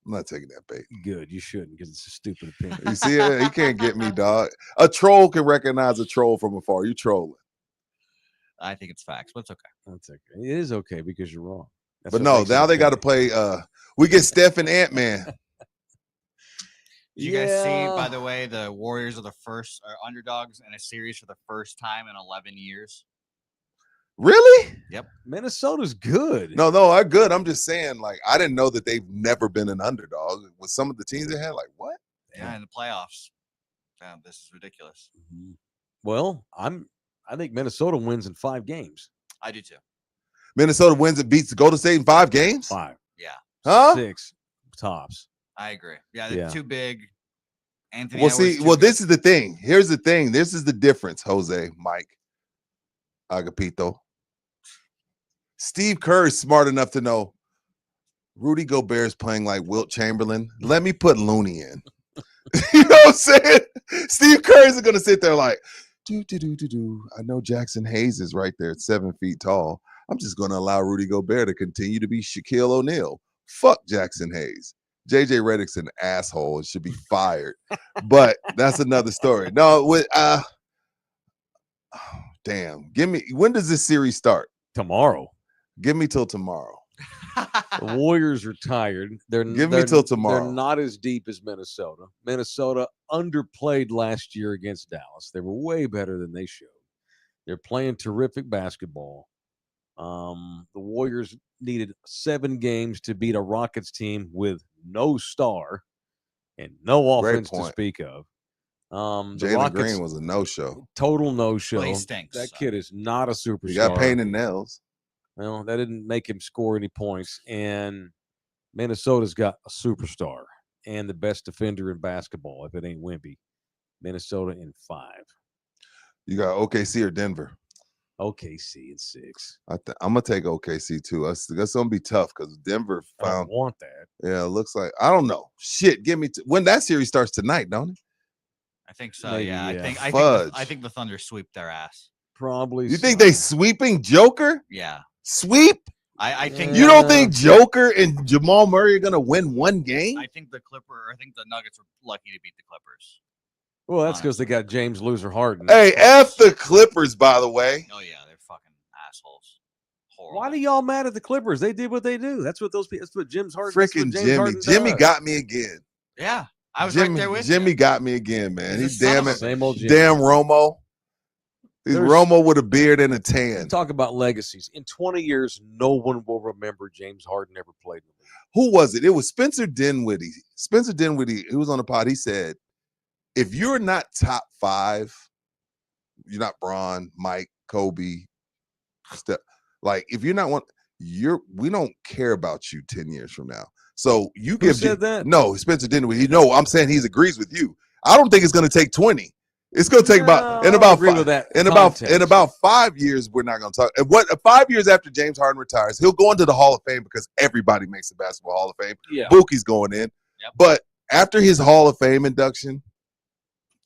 I'm not taking that bait. Good. You shouldn't, because it's a stupid opinion. You see it? You can't get me, dog. A troll can recognize a troll from afar. You trolling. I think it's facts, but it's okay. That's okay. It is okay because you're wrong. That's but no, now they got to play. We get Steph and Ant-Man. Did you guys see, by the way, the Warriors are the first underdogs in a series for the first time in 11 years? Really? Yep. Minnesota's good. No, they're good. I'm just saying, I didn't know that they've never been an underdog. With some of the teams they had, what? Yeah, in the playoffs. Damn, this is ridiculous. Mm-hmm. Well, I think Minnesota wins in 5 games. I do too. Minnesota wins and beats Golden State in 5 games? 5. Yeah. Huh? 6 tops. I agree. Yeah, they're too big. Anthony. Well, this is the thing. Here's the thing. This is the difference, Jose, Mike, Agapito. Steve Kerr is smart enough to know Rudy Gobert is playing like Wilt Chamberlain. Let me put Looney in. You know what I'm saying? Steve Kerr isn't going to sit there like, I know Jackson Hayes is right there at 7 feet tall. I'm just going to allow Rudy Gobert to continue to be Shaquille O'Neal. Fuck Jackson Hayes. JJ Redick's an asshole and should be fired. But that's another story. No, damn. When does this series start? Tomorrow. Give me till tomorrow. The Warriors are tired. Give me till tomorrow. They're not as deep as Minnesota. Minnesota underplayed last year against Dallas. They were way better than they showed. They're playing terrific basketball. The Warriors needed 7 games to beat a Rockets team with no star and no offense to speak of. Jalen Green was a no-show. Total no-show. Well, he stinks. That kid is not a superstar. He got pain in nails. Well, that didn't make him score any points. And Minnesota's got a superstar and the best defender in basketball. If it ain't Wemby, Minnesota in 5. You got OKC or Denver? OKC in 6. I'm gonna take OKC too. That's gonna be tough because Denver found. I don't want that. Yeah, it looks like I don't know. Shit, give me when that series starts tonight, don't it? I think so. Maybe, Yeah, yeah. I think the Thunder sweep their ass. Probably. You think they sweeping Joker? Yeah, Sweep? I think You don't think Joker and Jamal Murray are gonna win one game? I think the Nuggets were lucky to beat the Clippers. Well, that's because they got James Loser Harden. Hey, F the Clippers, by the way. Oh yeah, they're fucking assholes. Horrible. Why are y'all mad at the Clippers? They did what they do. That's what those people. That's what James Harden. Freaking Jimmy got me again. Yeah, I was Jimmy, right there with Jimmy you. got me again, man. He's He a son damn of it, a Same old Jimmy. damn Romo. He's There's- Romo with a beard and a tan. Talk about legacies. In 20 years, no one will remember James Harden ever played with him. Who was it? It was Spencer Dinwiddie. Spencer Dinwiddie, who was on the pod, he said, if you're not top 5, you're not Bron, Mike, Kobe, Steph. Like, if you're not one, we don't care about you 10 years from now. So you Who give said that? No, Spencer Dinwiddie. No, I'm saying he agrees with you. I don't think it's going to take 20. It's going to take about I don't agree with that in context. about 5 years. We're not going to talk. And 5 years after James Harden retires, he'll go into the Hall of Fame because everybody makes the Basketball Hall of Fame. Yeah. Bookie's going in, Yep. but after his Hall of Fame induction,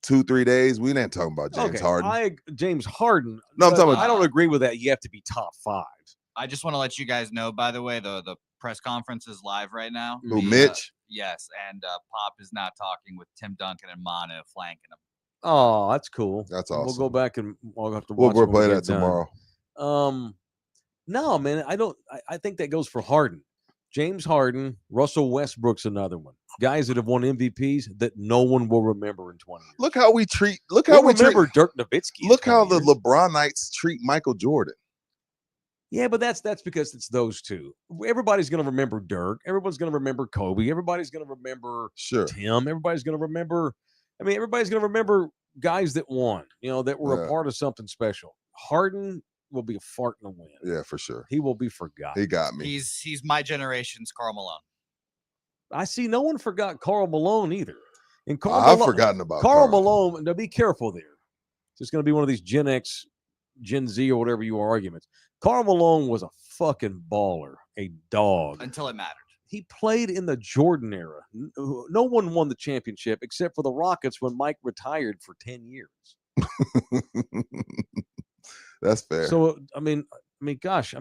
2-3 days, we ain't talking about James Harden. James Harden. No, I'm talking about- I don't agree with that. You have to be top 5. I just want to let you guys know, by the way, the press conference is live right now. Who, Mitch? Yes, and Pop is not talking with Tim Duncan and Manu flanking him. Oh, that's cool. That's We'll awesome. go back and we'll have to We'll watch. it when play we that get done. tomorrow. No, man, I don't. I think that goes for Harden. James Harden, Russell Westbrook's another one. Guys that have won MVPs that no one will remember in 20 years. Look how we treat. Look We'll how we remember treat. Dirk Nowitzki. in Look how 20 the years. LeBronites treat Michael Jordan. Yeah, but that's because it's those two. Everybody's going to remember Dirk. Everyone's going to remember Kobe. Everybody's going to remember Sure. Tim. Everybody's going to remember. I mean, everybody's going to remember guys that won. That were Yeah. a part of something special. Harden will be a fart in the wind. Yeah, for sure. He will be forgotten. He got me. He's my generation's Karl Malone. I see no one forgot Karl Malone either. And Karl I've Malone, forgotten about Karl Karl. Malone. Now be careful there. It's just going to be one of these Gen X, Gen Z, or whatever you are arguments. Karl Malone was a fucking baller, a dog. Until it mattered. He played in the Jordan era. No one won the championship except for the Rockets when Mike retired for 10 years. That's fair. So I mean, gosh,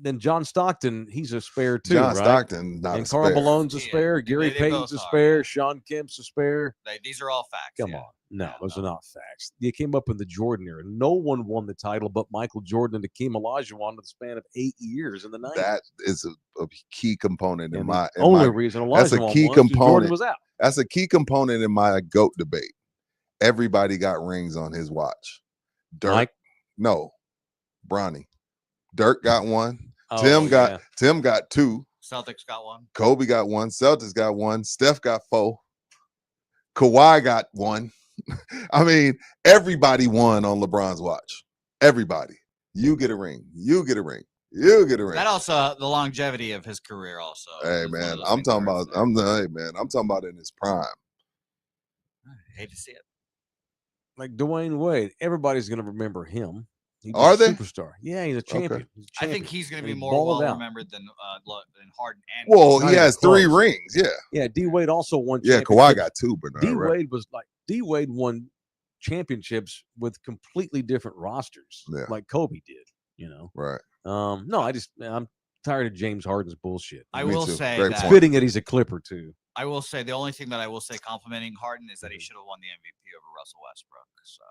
then John Stockton, he's a spare too, John right? Stockton, not And a Karl spare. Malone's a Yeah, spare. Gary they Payton's both a are, spare. yeah. Sean Kemp's a spare. These are all facts. Come yeah. on. No, Yeah, those no. are not facts. You came up in the Jordan era. No one won the title but Michael Jordan and Hakeem Olajuwon in the span of 8 years in the 90s. That is a key component in And my. the in only my- reason that's a Olajuwon key won is 'cause component. Jordan was out. That's a key component in my GOAT debate. Everybody got rings on his watch. Dirk, Mike? no, Bronny. Dirk got one. Oh, Tim got yeah. Tim got 2. Celtics got one. Kobe got 1. Celtics got 1. Steph got 4. Kawhi got 1. I mean, everybody won on LeBron's watch. Everybody. You get a ring. You get a ring. You get a ring. That also the longevity of his career. Also, Hey is one of man, those I'm things talking where about. it's I'm talking about in his prime. I hate to see it. Like Dwayne Wade, everybody's going to remember him. He was Are a they? superstar? Yeah, he's a champion. He's a I think champion. he's going to And be he more balled well out. remembered than Harden. And Well, Not he even has 3 close. rings. Yeah, Yeah, D Wade also won. yeah. Kawhi championships. got 2, Bernard. D Right? Wade D Wade won championships with completely different rosters, Yeah. like Kobe did. Right. No, I'm tired of James Harden's bullshit. I Me will too. say Great that point. Fitting that he's a Clipper too. I will say the only thing that I will say complimenting Harden is that Mm-hmm. he should have won the MVP over Russell Westbrook. So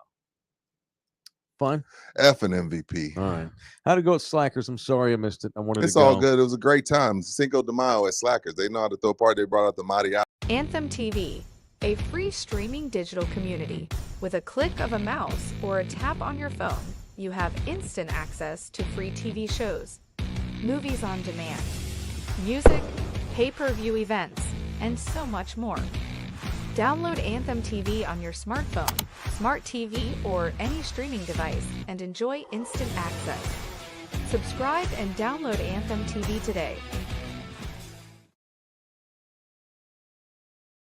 Fine. F an MVP. All right. How'd it go at Slackers? I'm sorry I missed it. I wanted It's to go. all good. It was a great time. Cinco de Mayo at Slackers. They know how to throw a party. They brought out the Mariachi. Anthem TV, a free streaming digital community. With a click of a mouse or a tap on your phone, you have instant access to free TV shows, movies on demand, music, pay-per-view events, and so much more. Download Anthem TV on your smartphone, smart TV, or any streaming device and enjoy instant access. Subscribe and download Anthem TV today.